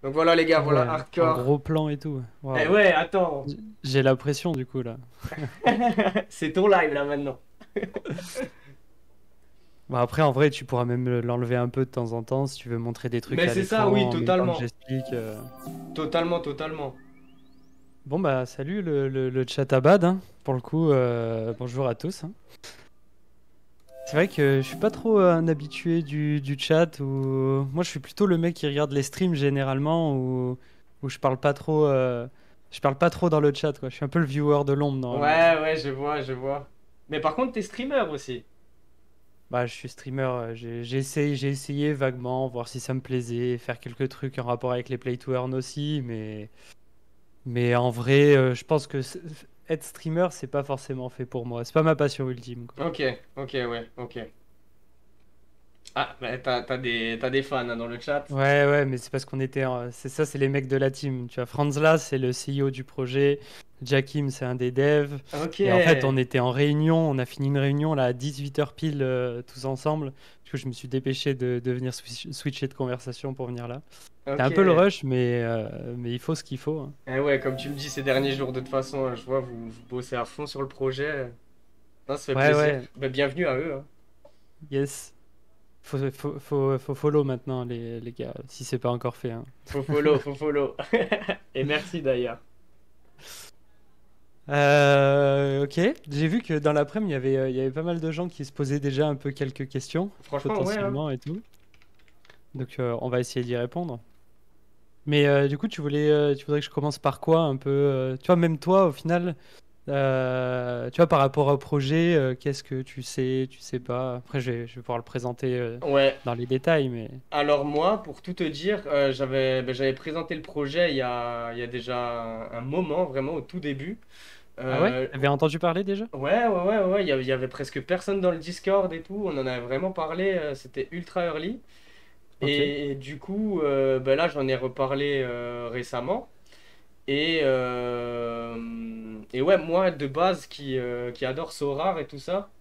Donc voilà les gars, Ah voilà ouais, en Hardcore. gros plan et tout. Eh Waouh. ouais, attends. J'ai la pression du coup là. C'est ton live là maintenant. Bon, après, en vrai, tu pourras même l'enlever un peu de temps en temps si tu veux montrer des trucs Mais à c'est ça, oui, l'écran en même temps que totalement. j'explique. Totalement, totalement. Bon, bah, salut le chat Abad, hein. Pour le coup, bonjour à tous, hein. C'est vrai que je suis pas trop un habitué du chat ou moi je suis plutôt le mec qui regarde les streams généralement où je parle pas trop dans le chat quoi. Je suis un peu le viewer de l'ombre normalement. Ouais, ouais, je vois, je vois. Mais par contre, t'es streamer aussi. Bah je suis streamer, j'ai essayé vaguement voir si ça me plaisait, faire quelques trucs en rapport avec les play to earn aussi, mais en vrai je pense que être streamer c'est pas forcément fait pour moi. C'est pas ma passion ultime quoi. Ok, ok, ouais, ok. Ah, bah, t'as des fans hein, dans le chat. Ouais, ouais, mais c'est parce qu'on était. C'est ça, c'est les mecs de la team. Tu vois, Franz là, c'est le CEO du projet. Jakim, c'est un des devs. Ok. Et en fait, on était en réunion. On a fini une réunion là à 18h pile, tous ensemble. Du coup, je me suis dépêché de venir switcher de conversation pour venir là. C'était Ok. un peu le rush, mais il faut ce qu'il faut, hein. Eh ouais, comme tu me dis ces derniers jours, de toute façon, je vois, vous bossez à fond sur le projet. Non, ça fait Ouais, plaisir. ouais, Bah, bienvenue à eux, hein. yes. Faut follow maintenant, les gars, si c'est pas encore fait, hein. Faut follow, faut follow. Et merci d'ailleurs. Ok, j'ai vu que dans l'après-midi, il y avait pas mal de gens qui se posaient déjà un peu quelques questions, Franchement, ouais, hein. potentiellement et tout. Donc, on va essayer d'y répondre. Mais du coup, tu voudrais que je commence par quoi un peu tu vois, même toi, au final, tu vois, par rapport au projet, qu'est-ce que tu sais pas. Après, je vais pouvoir le présenter Ouais. dans les détails, mais. Alors moi, pour tout te dire, j'avais présenté le projet il y a déjà un moment, vraiment au tout début. Ah ouais? Euh, T'avais entendu parler déjà? ouais, ouais, ouais, ouais, il y avait presque personne dans le Discord et tout. On en avait vraiment parlé, c'était ultra early. Ok. Et du coup, ben là, j'en ai reparlé récemment. Et ouais, moi, de base, qui adore Sorare et tout ça,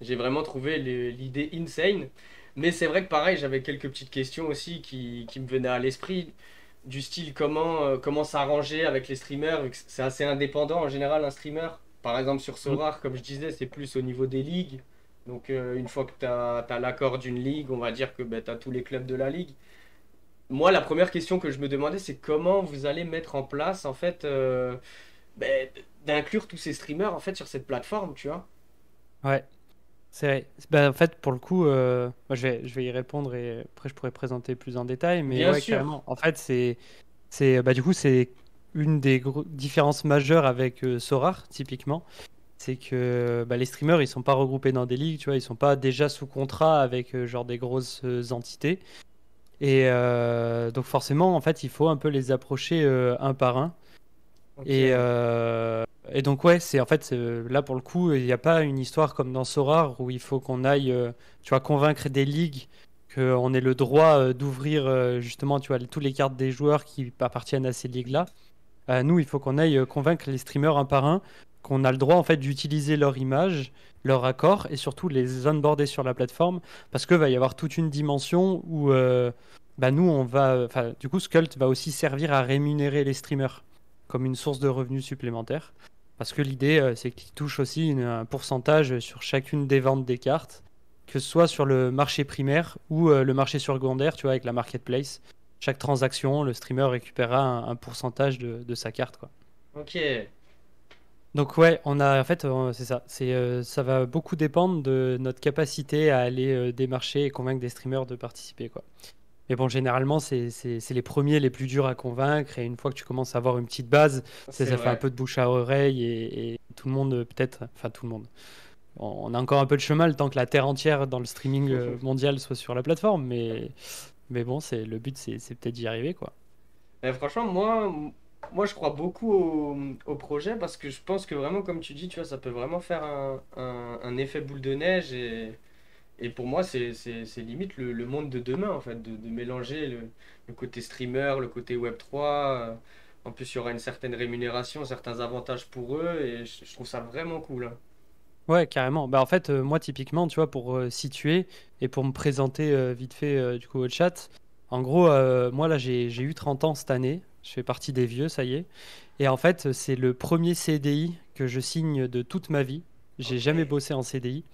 j'ai vraiment trouvé l'idée insane. Mais c'est vrai que pareil, j'avais quelques petites questions aussi qui me venaient à l'esprit, du style comment s'arranger avec les streamers, vu que c'est assez indépendant en général un streamer. Par exemple sur Mm. Sorare, comme je disais, c'est plus au niveau des ligues. Donc une fois que tu as l'accord d'une ligue, on va dire que tu as tous les clubs de la ligue. Moi, la première question que je me demandais, c'est comment vous allez mettre en place, en fait, ben, d'inclure tous ces streamers, en fait, sur cette plateforme, tu vois. Ouais. C'est vrai. Bah, en fait, pour le coup, moi, je vais y répondre et après, je pourrais présenter plus en détail. Mais Bien ouais, sûr. carrément. En fait, du coup, c'est une des différences majeures avec Sorare, typiquement. C'est que bah, les streamers, ils sont pas regroupés dans des ligues, tu vois. Ils sont pas déjà sous contrat avec genre des grosses entités. Et donc, forcément, en fait, il faut un peu les approcher un par un. Ok. Et donc ouais, c'est en fait là pour le coup, il n'y a pas une histoire comme dans Sorare où il faut qu'on aille, tu vois, convaincre des ligues qu'on ait le droit d'ouvrir justement, tu vois, tous les cartes des joueurs qui appartiennent à ces ligues-là. Nous, il faut qu'on aille convaincre les streamers un par un qu'on a le droit en fait d'utiliser leur image, leur accord et surtout les onboarder sur la plateforme parce que va y avoir toute une dimension où bah, nous on va, enfin du coup Scult va aussi servir à rémunérer les streamers comme une source de revenus supplémentaires parce que l'idée c'est qu'ils touchent aussi un pourcentage sur chacune des ventes des cartes, que ce soit sur le marché primaire ou le marché secondaire, tu vois, avec la marketplace. Chaque transaction, le streamer récupérera un pourcentage de sa carte, quoi. Ok. Donc ouais, on a en fait c'est ça, ça va beaucoup dépendre de notre capacité à aller démarcher et convaincre des streamers de participer, quoi. Mais bon, généralement c'est les premiers les plus durs à convaincre et une fois que tu commences à avoir une petite base, C'est ça fait un vrai. peu de bouche à oreille et tout le monde peut-être, enfin tout le monde. On a encore un peu de chemin le temps que la terre entière dans le streaming mondial soit sur la plateforme, mais bon, c'est le but, c'est peut-être d'y arriver, quoi. Mais franchement, moi, je crois beaucoup au projet parce que je pense que vraiment, comme tu dis, tu vois, ça peut vraiment faire un effet boule de neige et pour moi, c'est limite le monde de demain, en fait, de mélanger le côté streamer, le côté Web3. En plus, il y aura une certaine rémunération, certains avantages pour eux et je trouve ça vraiment cool, hein. Ouais, carrément. Bah, en fait, moi, typiquement, tu vois, pour situer et pour me présenter vite fait, du coup, au chat, En gros, moi là j'ai eu 30 ans cette année, je fais partie des vieux, ça y est. Et en fait, c'est le premier CDI que je signe de toute ma vie. J'ai Ok. jamais bossé en CDI.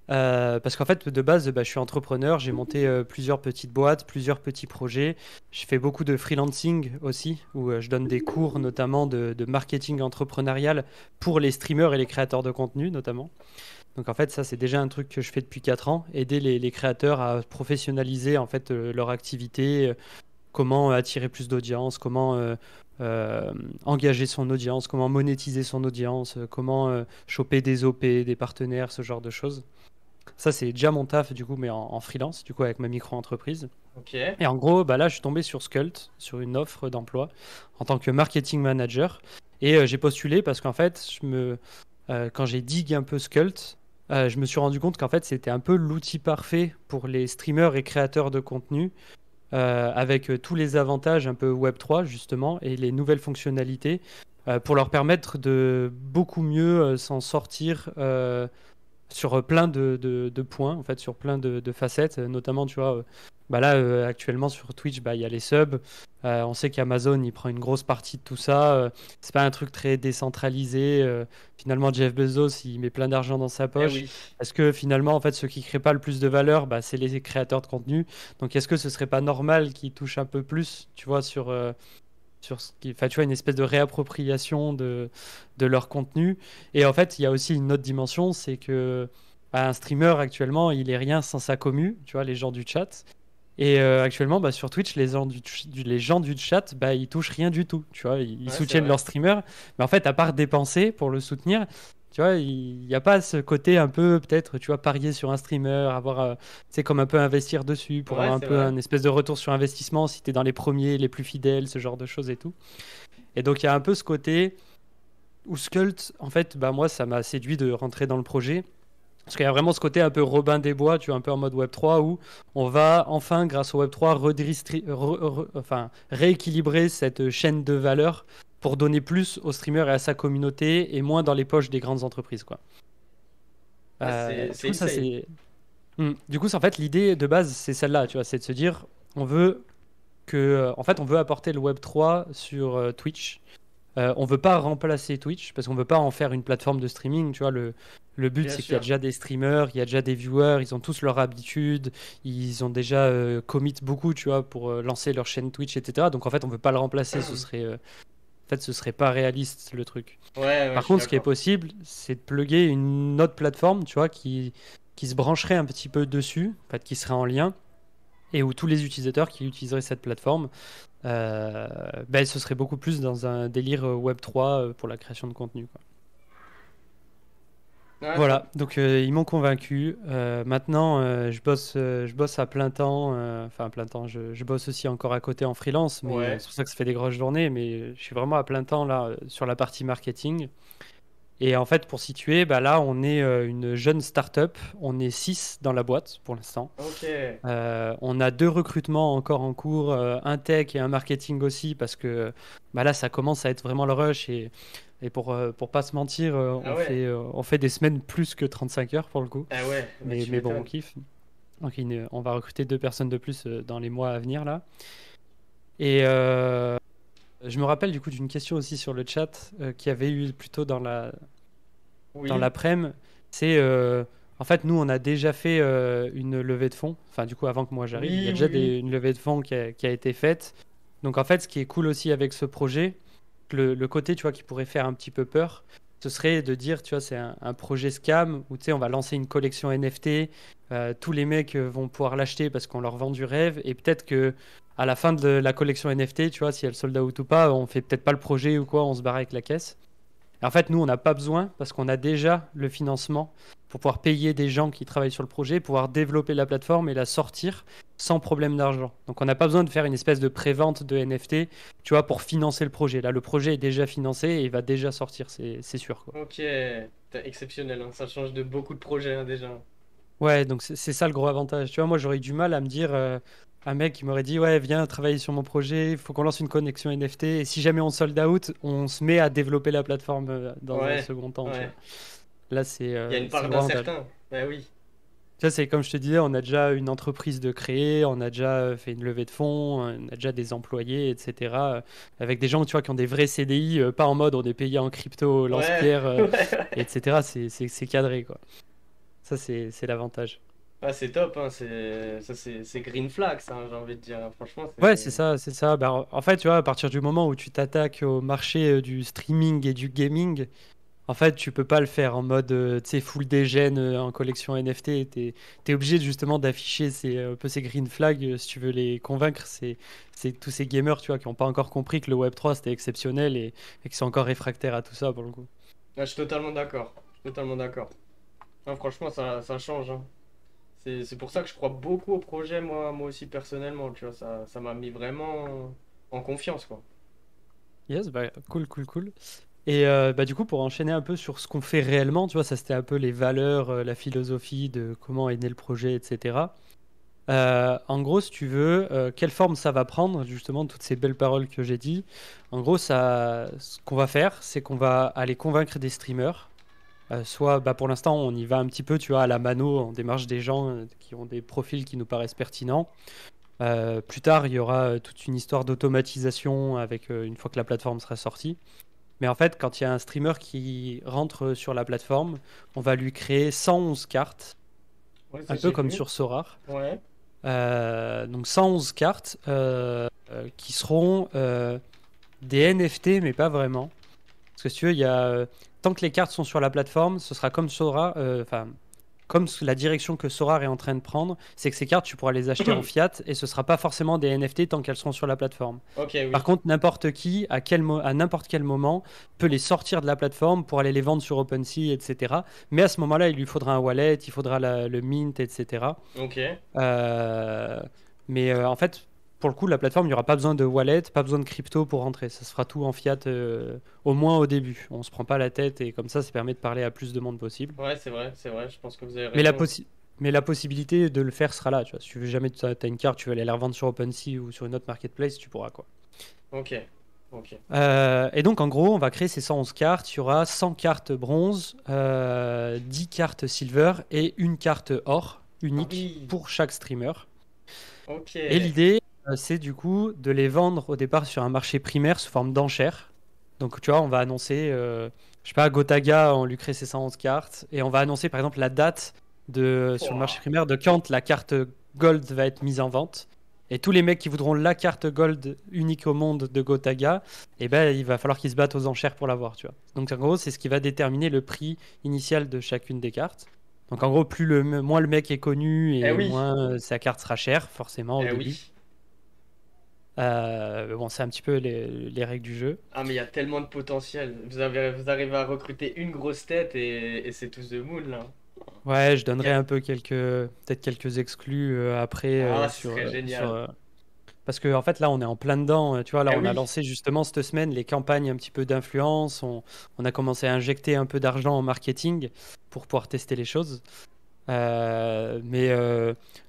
Parce qu'en fait, de base, bah, je suis entrepreneur, j'ai monté plusieurs petites boîtes, plusieurs petits projets. Je fais beaucoup de freelancing aussi, où je donne des cours notamment de marketing entrepreneurial pour les streamers et les créateurs de contenu notamment. Donc en fait, ça, c'est déjà un truc que je fais depuis 4 ans, aider les créateurs à professionnaliser en fait leur activité, comment attirer plus d'audience, comment engager son audience, comment monétiser son audience, comment choper des OP, des partenaires, ce genre de choses. Ça, c'est déjà mon taf, du coup, mais en freelance, du coup, avec ma micro-entreprise. Ok. Et en gros, bah là, je suis tombé sur Skult, sur une offre d'emploi en tant que marketing manager. Et j'ai postulé parce qu'en fait, quand j'ai dig un peu Skult, je me suis rendu compte qu'en fait, c'était un peu l'outil parfait pour les streamers et créateurs de contenu, avec tous les avantages un peu Web3, justement, et les nouvelles fonctionnalités, pour leur permettre de beaucoup mieux s'en sortir. Sur plein de points, en fait, sur plein de facettes, notamment, tu vois, bah là, actuellement sur Twitch, bah, il y a les subs. On sait qu'Amazon, il prend une grosse partie de tout ça. C'est pas un truc très décentralisé. Finalement, Jeff Bezos, il met plein d'argent dans sa Eh poche. oui. Est-ce que finalement, en fait, ceux qui créent pas le plus de valeur, bah, c'est les créateurs de contenu. Donc, est-ce que ce serait pas normal qu'ils touchent un peu plus, tu vois, sur ce qui, enfin, tu vois, une espèce de réappropriation de leur contenu. Et en fait, il y a aussi une autre dimension, c'est que bah, un streamer actuellement, il est rien sans sa commu, tu vois, les gens du chat. Et actuellement, bah, sur Twitch, les gens du chat, bah, ils touchent rien du tout, tu vois, ils Ouais, c'est soutiennent vrai. leur streamer, mais en fait, à part dépenser pour le soutenir, tu vois, il n'y a pas ce côté un peu, peut-être, tu vois, parier sur un streamer, avoir, c'est comme un peu investir dessus pour Ouais, avoir un c'est peu vrai. un espèce de retour sur investissement si tu es dans les premiers, les plus fidèles, ce genre de choses et tout. Et donc, il y a un peu ce côté où Skult, en fait, bah, moi, ça m'a séduit de rentrer dans le projet. Parce qu'il y a vraiment ce côté un peu Robin des Bois, tu vois, un peu en mode Web3, où on va enfin, grâce au Web3, enfin, rééquilibrer cette chaîne de valeur pour donner plus aux streamers et à sa communauté et moins dans les poches des grandes entreprises, quoi. Ah, c'est Du c'est coup, ça, insane. c'est... Du coup, en fait, l'idée de base, c'est celle-là, tu vois, c'est de se dire, on veut en fait, on veut apporter le Web3 sur Twitch. On veut pas remplacer Twitch parce qu'on veut pas en faire une plateforme de streaming. Tu vois, le but, Bien c'est qu'il y a sûr. déjà des streamers, il y a déjà des viewers, ils ont tous leur habitude, ils ont déjà commit beaucoup, tu vois, pour lancer leur chaîne Twitch, etc. Donc en fait, on veut pas le remplacer. En fait, ce serait pas réaliste le truc. Ouais, ouais, je Par suis contre, ce qui est d'accord. possible, c'est de plugger une autre plateforme, tu vois, qui se brancherait un petit peu dessus, en fait, qui serait en lien et où tous les utilisateurs qui utiliseraient cette plateforme, ben, ce serait beaucoup plus dans un délire Web3 pour la création de contenu, quoi. Ouais, top. Voilà, donc ils m'ont convaincu. Maintenant, je bosse à plein temps, enfin à plein temps. Je bosse aussi encore à côté en freelance, mais Ouais. c'est pour ça que ça fait des grosses journées. Mais je suis vraiment à plein temps là sur la partie marketing. Et en fait, pour situer, bah là, on est une jeune start-up. On est 6 dans la boîte pour l'instant. Ok. On a 2 recrutements encore en cours, un tech et un marketing aussi, parce que bah là, ça commence à être vraiment le rush. Et pour pas se mentir, Ah ouais. on fait des semaines plus que 35 heures pour le coup. Ah ouais, bah tu Mais bon, on m'étonnes. kiffe. Donc, on va recruter 2 personnes de plus dans les mois à venir là. Et je me rappelle du coup d'une question aussi sur le chat qui avait eu plutôt dans Oui. l'après-midi. C'est en fait, nous, on a déjà fait une levée de fonds. Enfin, du coup, avant que moi j'arrive, il y a Oui, déjà oui, oui. une levée de fonds qui a été faite. Donc, en fait, ce qui est cool aussi avec ce projet, le côté, tu vois, qui pourrait faire un petit peu peur, ce serait de dire, tu vois, c'est un projet scam où, tu sais, on va lancer une collection NFT. Tous les mecs vont pouvoir l'acheter parce qu'on leur vend du rêve. Et peut-être que à la fin de la collection NFT, tu vois, si elle sold out ou pas, on fait peut-être pas le projet ou quoi, on se barre avec la caisse. En fait, nous, on n'a pas besoin parce qu'on a déjà le financement pour pouvoir payer des gens qui travaillent sur le projet, pouvoir développer la plateforme et la sortir sans problème d'argent. Donc, on n'a pas besoin de faire une espèce de prévente de NFT, tu vois, pour financer le projet. Là, le projet est déjà financé et il va déjà sortir, c'est sûr, quoi. Ok. T'as exceptionnel, hein. Ça change de beaucoup de projets, hein, déjà. Ouais, donc c'est ça le gros avantage. Tu vois, moi, j'aurais eu du mal à me dire, un mec qui m'aurait dit, ouais, viens travailler sur mon projet, il faut qu'on lance une connexion NFT. Et si jamais on sold out, on se met à développer la plateforme dans un Ouais. second temps, tu vois. Ouais. Là, Il y a une c'est part le gros avantage. d'incertain. Bah oui. Ça, c'est comme je te disais, on a déjà une entreprise de créer, on a déjà fait une levée de fonds, on a déjà des employés, etc. Avec des gens, tu vois, qui ont des vrais CDI, pas en mode on est payé en crypto, Ouais, lance-pierre, ouais, ouais. etc. C'est cadré, quoi. Ça, c'est l'avantage. Ah, c'est top, hein, c'est green flag, ça, hein, j'ai envie de dire, hein. Franchement, Ouais, c'est. c'est ça, c'est ça. Bah, en fait, tu vois, à partir du moment où tu t'attaques au marché du streaming et du gaming, en fait, tu peux pas le faire en mode, tu sais, full degen en collection NFT. T'es obligé justement d'afficher un peu ces green flags si tu veux les convaincre. C'est tous ces gamers, tu vois, qui n'ont pas encore compris que le Web3 c'était exceptionnel et qui sont encore réfractaires à tout ça pour le coup. Ah, je suis totalement d'accord. Je suis totalement d'accord. Non, franchement, ça change, hein. C'est pour ça que je crois beaucoup au projet, moi aussi, personnellement, tu vois. Ça m'a mis vraiment en confiance, quoi. Yes, bah cool, cool, cool. Et bah du coup, pour enchaîner un peu sur ce qu'on fait réellement, tu vois, ça c'était un peu les valeurs, la philosophie de comment est né le projet, etc. En gros, si tu veux, quelle forme ça va prendre, justement, toutes ces belles paroles que j'ai dit. En gros, ce qu'on va faire, c'est qu'on va aller convaincre des streamers. Soit, bah, pour l'instant, on y va un petit peu, tu vois, à la mano, on démarche des gens qui ont des profils qui nous paraissent pertinents. Plus tard, il y aura toute une histoire d'automatisation avec une fois que la plateforme sera sortie. Mais en fait, quand il y a un streamer qui rentre sur la plateforme, on va lui créer 111 cartes, Ouais, ça, un peu j'ai comme vu. sur Sorare. Ouais. Donc 111 cartes qui seront des NFT, mais pas vraiment. Parce que si tu veux, tant que les cartes sont sur la plateforme, ce sera comme Sora, enfin, la direction que Sora est en train de prendre, c'est que ces cartes, tu pourras les acheter en fiat et ce sera pas forcément des NFT tant qu'elles seront sur la plateforme. Ok, Par oui. contre, n'importe qui, à n'importe quel moment, peut les sortir de la plateforme pour aller les vendre sur OpenSea, etc. Mais à ce moment-là, il lui faudra un wallet, il faudra le mint, etc. Ok. Euh, mais en fait, pour le coup, la plateforme, il n'y aura pas besoin de wallet, pas besoin de crypto pour rentrer. Ça se fera tout en fiat, au moins au début. On se prend pas la tête et comme ça permet de parler à plus de monde possible. Ouais, c'est vrai, je pense que vous avez Mais la, raison. possi- mais la possibilité de le faire sera là. Tu vois. Si tu veux jamais, tu as une carte, tu veux aller la revendre sur OpenSea ou sur une autre marketplace, tu pourras quoi. Ok, ok. Et donc, en gros, on va créer ces 111 cartes. Il y aura 100 cartes bronze, 10 cartes silver et une carte or Ah unique oui, pour chaque streamer. ok. Et l'idée, c'est du coup de les vendre au départ sur un marché primaire sous forme d'enchères. Donc, tu vois, on va annoncer, je sais pas, Gotaga, on lui crée ses 111 cartes. Et on va annoncer, par exemple, la date sur le marché Pouah. primaire de quand la carte Gold va être mise en vente. Et tous les mecs qui voudront la carte Gold unique au monde de Gotaga, eh ben, il va falloir qu'ils se battent aux enchères pour l'avoir, tu vois. Donc, en gros, c'est ce qui va déterminer le prix initial de chacune des cartes. Donc, en gros, moins le mec est connu Eh et oui, moins sa carte sera chère, forcément, au eh début. oui. Bon, c'est un petit peu les règles du jeu. Ah, mais il y a tellement de potentiel. Vous arrivez à recruter une grosse tête et c'est tout the moon, là. Ouais, je Il y donnerai a- un peu peut-être quelques exclus après Ah, ce serait génial. parce que en fait là on est en plein dedans. Tu vois là Eh on a oui. lancé justement cette semaine les campagnes un petit peu d'influence. On a commencé à injecter un peu d'argent en marketing pour pouvoir tester les choses. Mais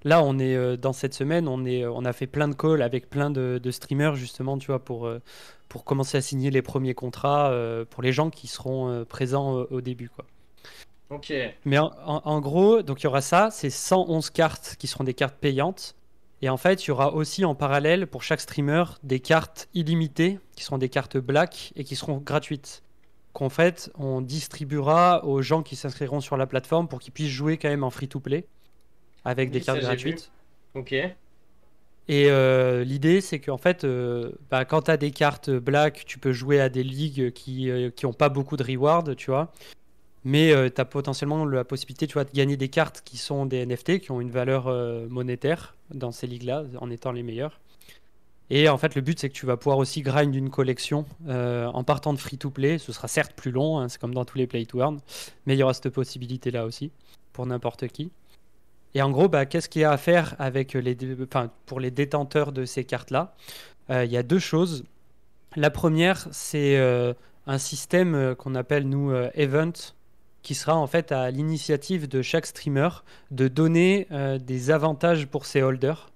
là on est dans cette semaine on a fait plein de calls avec plein de streamers justement tu vois pour commencer à signer les premiers contrats pour les gens qui seront présents au début quoi. Ok. Mais en gros, donc il y aura ça, c'est 111 cartes qui seront des cartes payantes. Et en fait, il y aura aussi en parallèle pour chaque streamer des cartes illimitées qui seront des cartes black et qui seront gratuites. Qu'en fait, on distribuera aux gens qui s'inscriront sur la plateforme pour qu'ils puissent jouer quand même en free-to-play avec des Oui, ça cartes j'ai vu. gratuites. Ok. Et l'idée, c'est qu'en fait, bah, quand tu as des cartes black, tu peux jouer à des ligues qui ont pas beaucoup de rewards, tu vois. Mais tu as potentiellement la possibilité, tu vois, de gagner des cartes qui sont des NFT, qui ont une valeur monétaire dans ces ligues-là, en étant les meilleures. Et en fait, le but, c'est que tu vas pouvoir aussi grind une collection en partant de free-to-play. Ce sera certes plus long, hein, c'est comme dans tous les play-to-earn, mais il y aura cette possibilité-là aussi, pour n'importe qui. Et en gros, bah, qu'est-ce qu'il y a à faire avec enfin, pour les détenteurs de ces cartes-là? Il y a deux choses. La première, c'est un système qu'on appelle, nous, Event, qui sera en fait à l'initiative de chaque streamer de donner des avantages pour ses holders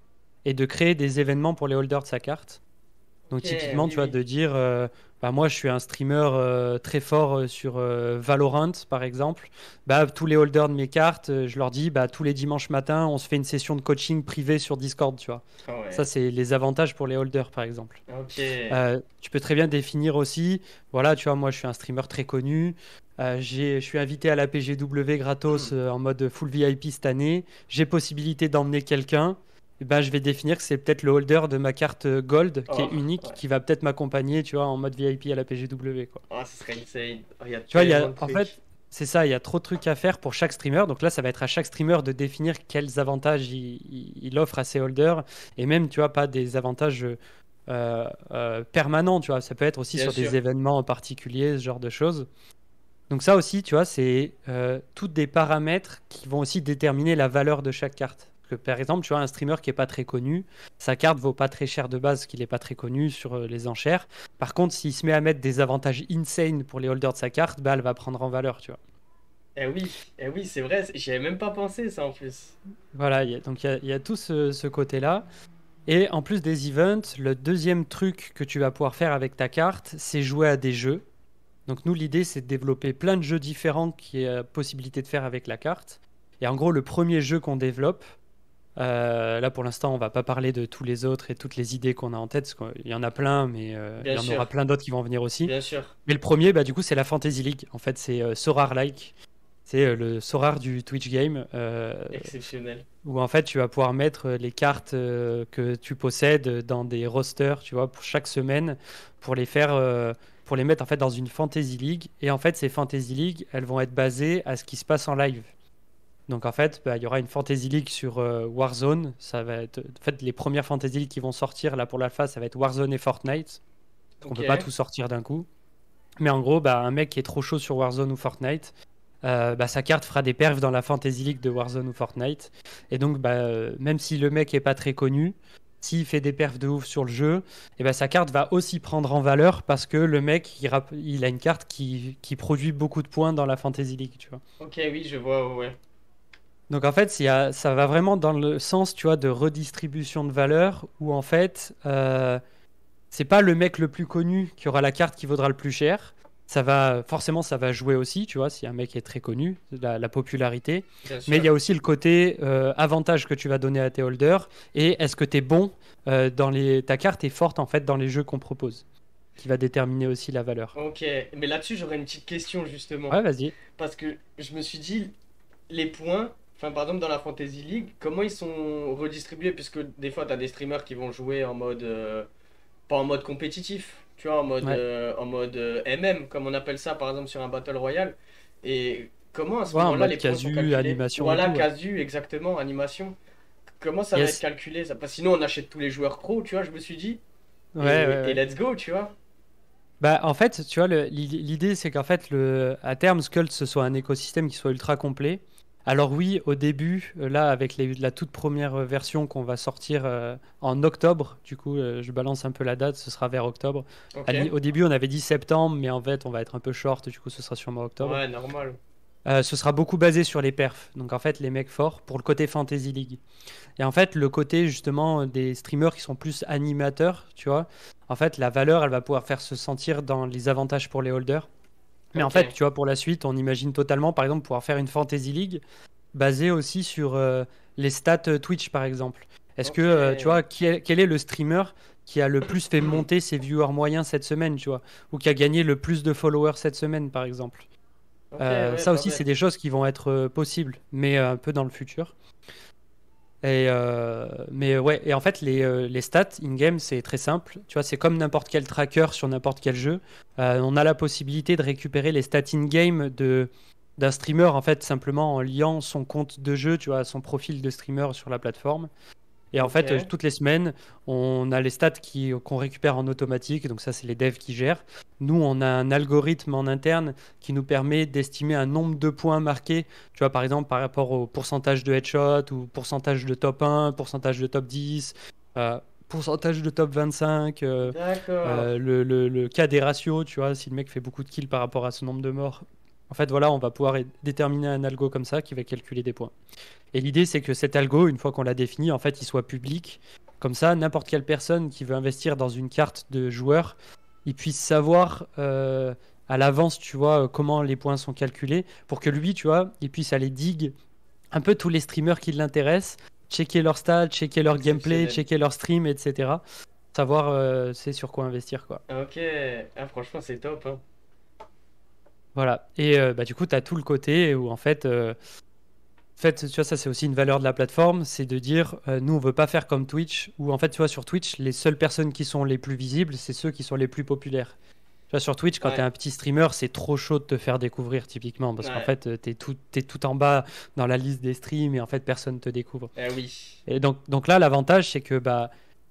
et de créer des événements pour les holders de sa carte. Donc Ok, typiquement, oui, tu vois, oui. de dire, bah, moi je suis un streamer très fort sur Valorant, par exemple, bah, tous les holders de mes cartes, je leur dis, bah, tous les dimanches matins, on se fait une session de coaching privée sur Discord, tu vois. Ah Ça, ouais. c'est les avantages pour les holders, par exemple. Ok. Tu peux très bien définir aussi, voilà, tu vois, moi je suis un streamer très connu, je suis invité à la PGW gratos en mode full VIP cette année, j'ai possibilité d'emmener quelqu'un, et ben, je vais définir que c'est peut-être le holder de ma carte Gold qui est Oh, unique, ouais. qui va peut-être m'accompagner, tu vois, en mode VIP à la PGW, quoi. Oh, ce serait insane. Oh, il y a Tu vois, tellement de en trucs. fait, c'est ça, il y a trop de trucs à faire pour chaque streamer. Donc là, ça va être à chaque streamer de définir quels avantages il offre à ses holders. Et même, tu vois, pas des avantages permanents, tu vois. Ça peut être aussi Bien sur des sûr. événements en particulier, ce genre de choses. Donc ça aussi, tu vois, c'est tous des paramètres qui vont aussi déterminer la valeur de chaque carte. Parce que par exemple, tu vois, un streamer qui est pas très connu, sa carte vaut pas très cher de base, parce qu'il est pas très connu sur les enchères. Par contre, s'il se met à mettre des avantages insane pour les holders de sa carte, bah, elle va prendre en valeur, tu vois. Eh oui, c'est vrai. J'y avais même pas pensé, ça, en plus. Voilà, il y a tout ce côté-là. Et en plus des events, le deuxième truc que tu vas pouvoir faire avec ta carte, c'est jouer à des jeux. Donc nous, l'idée, c'est de développer plein de jeux différents qui est possibilité de faire avec la carte. Et en gros, le premier jeu qu'on développe, là pour l'instant, on va pas parler de tous les autres et toutes les idées qu'on a en tête, parce qu'il y en a plein, mais il Bien y en aura sûr. plein d'autres qui vont venir aussi. Bien sûr. Mais le premier, bah, du coup, c'est la Fantasy League. En fait, c'est Sorare-like. C'est le Sorare du Twitch Game, Exceptionnel. où en fait, tu vas pouvoir mettre les cartes que tu possèdes dans des rosters, tu vois, pour chaque semaine, pour les faire, pour les mettre en fait dans une Fantasy League. Et en fait, ces Fantasy League, elles vont être basées à ce qui se passe en live. Donc en fait, bah, il y aura une Fantasy League sur Warzone. Ça va être, en fait, les premières Fantasy League qui vont sortir là pour l'alpha, ça va être Warzone et Fortnite, parce qu'on Ok. peut pas tout sortir d'un coup. Mais en gros, bah, un mec qui est trop chaud sur Warzone ou Fortnite, bah, sa carte fera des perfs dans la Fantasy League de Warzone ou Fortnite. Et donc, bah, même si le mec est pas très connu, s'il fait des perfs de ouf sur le jeu, et bah, sa carte va aussi prendre en valeur parce que le mec, il a une carte qui produit beaucoup de points dans la Fantasy League, tu vois. Ok, oui, je vois, ouais. Ouais. Donc en fait, ça va vraiment dans le sens, tu vois, de redistribution de valeur où en fait, c'est pas le mec le plus connu qui aura la carte qui vaudra le plus cher. Forcément, ça va jouer aussi, tu vois, si un mec est très connu, la popularité. Bien Mais il sûr. y a aussi le côté avantage que tu vas donner à tes holders et est-ce que tu es bon ta carte est forte en fait dans les jeux qu'on propose, qui va déterminer aussi la valeur. Ok. Mais là-dessus, j'aurais une petite question, justement. Ouais, vas-y. Parce que je me suis dit, les points, enfin, par exemple, dans la Fantasy League, comment ils sont redistribués? Puisque des fois, tu as des streamers qui vont jouer en mode. Pas en mode compétitif, tu vois, Ouais. en mode MM, comme on appelle ça, par exemple, sur un Battle Royale. Et comment à ce Ouais, en moment-là les mode points sont casu, calculés? animation et Voilà, tout, ouais. casu, exactement, animation. Comment ça va être Yes. calculé ça? Parce que sinon, on achète tous les joueurs pro, tu vois, je me suis dit. Ouais, ouais, Et ouais. let's go, tu vois. Bah, en fait, tu vois, l'idée, c'est qu'en fait, à terme, Skull, ce soit un écosystème qui soit ultra complet. Alors oui, au début, là, avec la toute première version qu'on va sortir en octobre, du coup, je balance un peu la date, ce sera vers octobre. Ok. Au début, on avait dit septembre, mais en fait, on va être un peu short, du coup, ce sera sûrement octobre. Ouais, normal. Ce sera beaucoup basé sur les perfs, donc en fait, les mecs forts, pour le côté Fantasy League. Et en fait, le côté justement des streamers qui sont plus animateurs, tu vois, en fait, la valeur, elle va pouvoir faire se sentir dans les avantages pour les holders. Mais en Ok. fait, tu vois, pour la suite, on imagine totalement, par exemple, pouvoir faire une Fantasy League basée aussi sur les stats Twitch, par exemple. Est-ce que, Ok. tu vois, quel est le streamer qui a le plus fait monter ses viewers moyens cette semaine, tu vois, ou qui a gagné le plus de followers cette semaine, par exemple. Ok, ouais, Ça pas aussi, c'est des bête. choses qui vont être possibles, mais un peu dans le futur. Mais ouais, et en fait, les stats in-game, c'est très simple. Tu vois, c'est comme n'importe quel tracker sur n'importe quel jeu. On a la possibilité de récupérer les stats in-game d'un streamer, en fait, simplement en liant son compte de jeu, tu vois, à son profil de streamer sur la plateforme. Et en Ok. fait, toutes les semaines, on a les stats qu'on récupère en automatique. Donc ça, c'est les devs qui gèrent. Nous, on a un algorithme en interne qui nous permet d'estimer un nombre de points marqués. Tu vois, par exemple, par rapport au pourcentage de headshot ou pourcentage de top 1, pourcentage de top 10, euh, pourcentage de top 25, D'accord. le cas des ratios, tu vois, si le mec fait beaucoup de kills par rapport à ce nombre de morts. En fait, voilà, on va pouvoir déterminer un algo comme ça qui va calculer des points. Et l'idée, c'est que cet algo, une fois qu'on l'a défini, en fait, il soit public. Comme ça, n'importe quelle personne qui veut investir dans une carte de joueur, il puisse savoir à l'avance, tu vois, comment les points sont calculés pour que lui, tu vois, il puisse aller dig un peu tous les streamers qui l'intéressent, checker leur stats, checker leur gameplay, Exceptionnel. checker leur stream, etc. Savoir c'est sur quoi investir, quoi. Ok, ah, franchement, c'est top, hein. Voilà. Et bah, du coup, tu as tout le côté où en fait, tu vois, ça c'est aussi une valeur de la plateforme, c'est de dire, nous on veut pas faire comme Twitch, où en fait, tu vois, sur Twitch, les seules personnes qui sont les plus visibles, c'est ceux qui sont les plus populaires. Tu vois, sur Twitch, quand tu es Ouais, un petit streamer, c'est trop chaud de te faire découvrir, typiquement, parce qu'en ouais, fait, t'es tout en bas dans la liste des streams et en fait, personne te découvre. ah oui. Et donc là, l'avantage, c'est que bah,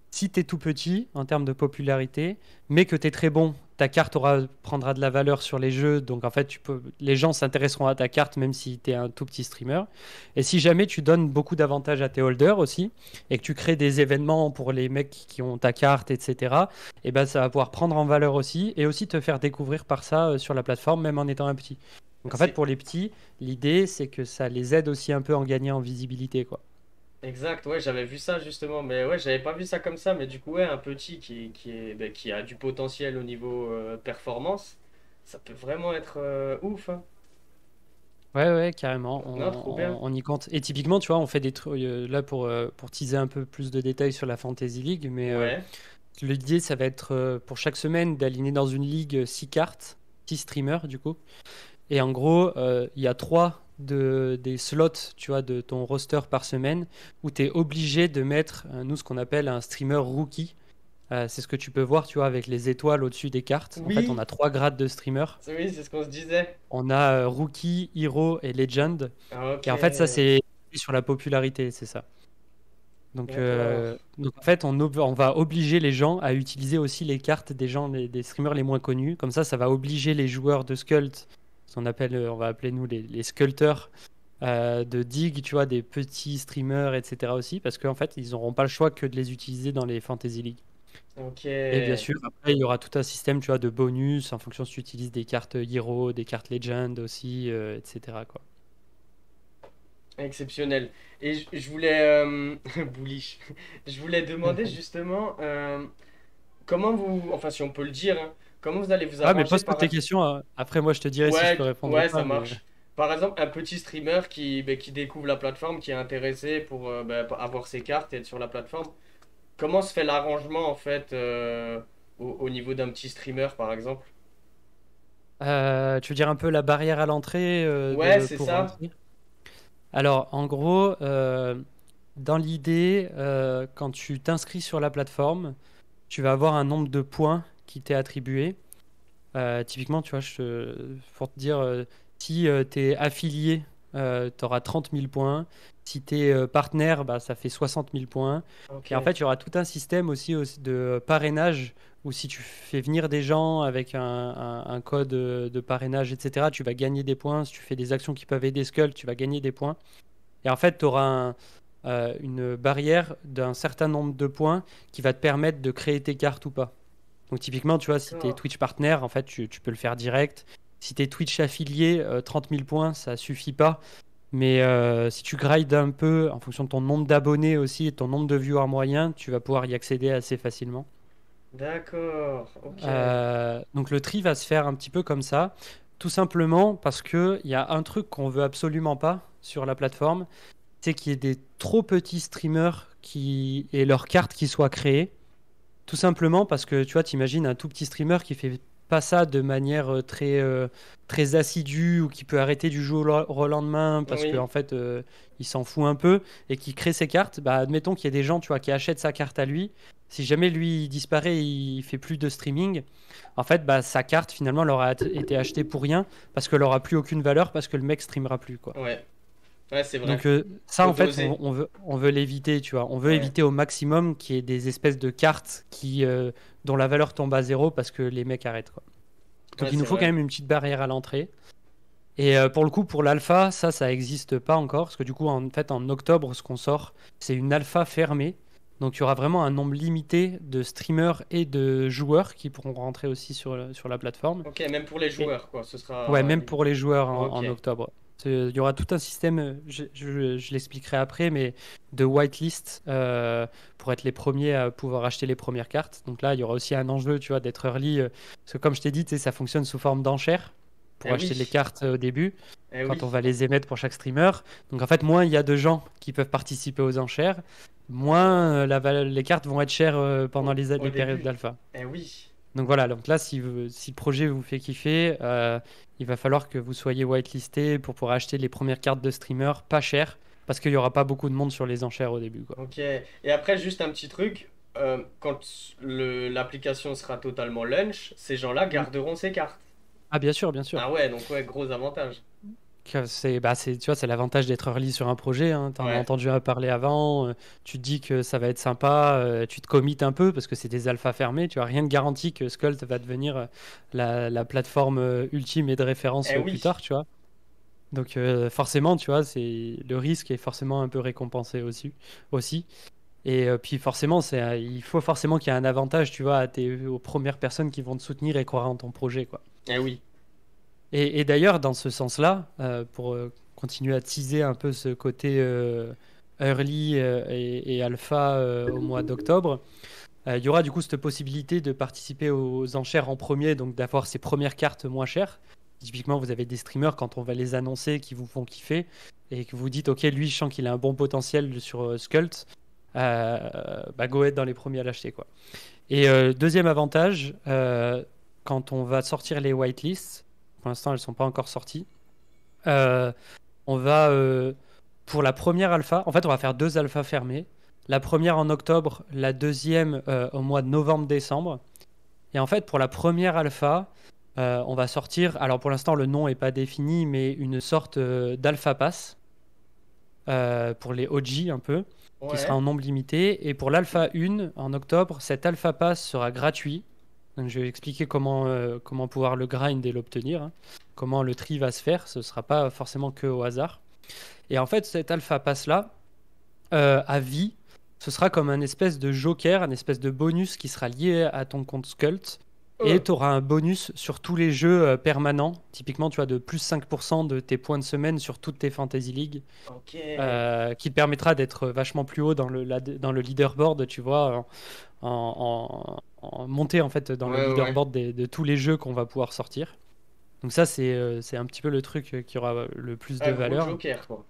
si tu es tout petit en termes de popularité, mais que tu es très bon, ta carte prendra de la valeur sur les jeux. Donc en fait, les gens s'intéresseront à ta carte même si tu es un tout petit streamer. Et si jamais tu donnes beaucoup d'avantages à tes holders aussi, et que tu crées des événements pour les mecs qui ont ta carte, etc., et ben ça va pouvoir prendre en valeur aussi, et aussi te faire découvrir par ça sur la plateforme, même en étant un petit. Donc en fait, C'est pour les petits, l'idée, c'est que ça les aide aussi un peu en gagnant en visibilité, quoi. exact, ouais, j'avais vu ça justement, mais ouais, j'avais pas vu ça comme ça, mais du coup, ouais, un petit qui a du potentiel au niveau performance, ça peut vraiment être ouf, hein. Ouais, ouais, carrément, Non, trop bien. on y compte. Et typiquement, tu vois, on fait des trucs, là pour teaser un peu plus de détails sur la Fantasy League, mais Ouais. l'idée, ça va être pour chaque semaine d'aligner dans une ligue 6 cartes, 6 streamers du coup. Et en gros, il y a 3 des slots, tu vois, de ton roster par semaine, où tu es obligé de mettre, nous, ce qu'on appelle un streamer rookie. C'est ce que tu peux voir, tu vois, avec les étoiles au-dessus des cartes. En fait, on Oui, a 3 grades de streamer. oui, c'est ce qu'on se disait. On a Rookie, Hero et Legend. Ah, ok, Et en fait, ça, c'est sur la popularité, c'est ça. d'accord. Donc en fait, on va obliger les gens à utiliser aussi les cartes des gens, des streamers les moins connus. Comme ça va obliger les joueurs de Skult, ce qu'on appelle, on va appeler nous les sculpteurs, de dig, tu vois, des petits streamers, etc. aussi, parce qu'en fait, ils n'auront pas le choix que de les utiliser dans les Fantasy League. Ok. Et bien sûr, après, il y aura tout un système, tu vois, de bonus en fonction si tu utilises des cartes Hero, des cartes Legend aussi, etc. quoi. Exceptionnel. Et je voulais... bullish. Je voulais demander justement comment vous... Enfin, si on peut le dire, hein, comment vous allez vous Ah, mais arranger pose toutes tes questions, hein. Après, moi, je te dirai si je peux Ouais, répondre ou ouais, ça pas, mais... marche. Par exemple, un petit streamer qui découvre la plateforme, qui est intéressé pour avoir ses cartes et être sur la plateforme, comment se fait l'arrangement en fait au niveau d'un petit streamer par exemple? Tu veux dire un peu la barrière à l'entrée Ouais, c'est pour ça. rentrer? Alors, en gros, dans l'idée, quand tu t'inscris sur la plateforme, tu vas avoir un nombre de points qui t'est attribué. Typiquement, tu vois, pour te dire, si tu es affilié, tu auras 30 000 points. Si tu es partenaire, bah, ça fait 60 000 points. Ok. Et en fait, il y aura tout un système aussi de parrainage où si tu fais venir des gens avec un code de parrainage, etc., tu vas gagner des points. Si tu fais des actions qui peuvent aider Skull, tu vas gagner des points. Et en fait, tu auras une barrière d'un certain nombre de points qui va te permettre de créer tes cartes ou pas. Donc typiquement, tu vois, si tu es D'accord. Twitch partner, en fait, tu peux le faire direct. Si tu es Twitch affilié, 30 000 points, ça suffit pas. Mais si tu grindes un peu en fonction de ton nombre d'abonnés aussi et de ton nombre de viewers moyen, tu vas pouvoir y accéder assez facilement. D'accord. Ok. Donc le tri va se faire un petit peu comme ça, tout simplement parce qu'il y a un truc qu'on veut absolument pas sur la plateforme, c'est qu'il y ait des trop petits streamers et leurs cartes qui soient créées. Tout simplement parce que tu vois, t'imagines un tout petit streamer qui fait pas ça de manière très assidue ou qui peut arrêter du jour au lendemain parce qu'en Oui. fait il s'en fout un peu et qui crée ses cartes. Bah, admettons qu'il y ait des gens tu vois, qui achètent sa carte à lui. Si jamais lui il disparaît, il fait plus de streaming. En fait, bah, sa carte finalement elle aura été achetée pour rien parce qu'elle aura plus aucune valeur parce que le mec streamera plus quoi. Ouais. Ouais, c'est vrai. Donc ça, Faut en fait, doser. on veut l'éviter, tu vois. On veut Ouais. éviter au maximum qu'il y ait des espèces de cartes dont la valeur tombe à zéro parce que les mecs arrêtent, quoi. Donc Ouais, il nous c'est faut quand vrai. même une petite barrière à l'entrée. Et pour le coup, pour l'alpha, ça n'existe pas encore. Parce que du coup, en fait, en octobre, ce qu'on sort, c'est une alpha fermée. Donc il y aura vraiment un nombre limité de streamers et de joueurs qui pourront rentrer aussi sur la plateforme. Ok, même pour les Et joueurs quoi, ce ouais, sera même pour limité. les joueurs Ok. en octobre. Il y aura tout un système, je l'expliquerai après, mais de whitelist pour être les premiers à pouvoir acheter les premières cartes. Donc là, il y aura aussi un enjeu, tu vois, d'être early. Parce que comme je t'ai dit, tu sais, ça fonctionne sous forme d'enchères pour Eh acheter les oui, cartes au début, eh quand on oui, va les émettre pour chaque streamer. Donc en fait, moins il y a de gens qui peuvent participer aux enchères, moins les cartes vont être chères pendant au les périodes début. d'alpha. Eh oui. Donc voilà, donc là, si le projet vous fait kiffer, il va falloir que vous soyez whitelisté pour pouvoir acheter les premières cartes de streamer pas chères, parce qu'il n'y aura pas beaucoup de monde sur les enchères au début, quoi. Ok. Et après, juste un petit truc. Quand l'application sera totalement lunch, ces gens-là Mm. garderont ces cartes. Ah bien sûr, bien sûr. Ah ouais, donc ouais, gros avantage. Tu vois, c'est l'avantage d'être early sur un projet, hein. T'en as Ouais. entendu parler avant, tu te dis que ça va être sympa, tu te commites un peu parce que c'est des alphas fermés, tu vois, rien de garanti que Skult va devenir la plateforme ultime et de référence Eh plus oui. tard, tu vois. Donc forcément, tu vois, le risque est forcément un peu récompensé aussi. Et puis forcément, il faut forcément qu'il y ait un avantage, tu vois, aux premières personnes qui vont te soutenir et croire en ton projet, quoi. Eh oui. Et d'ailleurs, dans ce sens-là, pour continuer à teaser un peu ce côté early et alpha au mois d'octobre, il y aura du coup cette possibilité de participer aux enchères en premier, donc d'avoir ces premières cartes moins chères. Typiquement, vous avez des streamers quand on va les annoncer qui vous font kiffer et que vous dites, ok, lui, je sens qu'il a un bon potentiel sur Skult, bah, go ahead dans les premiers à l'acheter, quoi. Et deuxième avantage, quand on va sortir les whitelists, pour l'instant elles sont pas encore sorties, euh, on va pour la première alpha, en fait on va faire deux alphas fermées. La première en octobre, la deuxième au mois de novembre-décembre. Et en fait pour la première alpha, on va sortir, alors pour l'instant le nom n'est pas défini, mais une sorte d'alpha pass pour les OG un peu, qui sera Ouais. en nombre limité. Et pour l'alpha 1 en octobre, cet alpha pass sera gratuit. Donc je vais expliquer comment pouvoir le grind et l'obtenir, hein. Comment le tri va se faire. Ce ne sera pas forcément que au hasard. Et en fait, cet alpha pass-là, à vie, ce sera comme un espèce de joker, un espèce de bonus qui sera lié à ton compte Skult. Et Euh, tu auras un bonus sur tous les jeux permanents. Typiquement, tu as de plus 5% de tes points de semaine sur toutes tes Fantasy League, ok. qui te permettra d'être vachement plus haut dans le leaderboard, tu vois, en montée en fait dans le Ouais, ouais, ouais. leaderboard de tous les jeux qu'on va pouvoir sortir. Donc ça, c'est un petit peu le truc qui aura le plus de Un gros valeur. joker, quoi.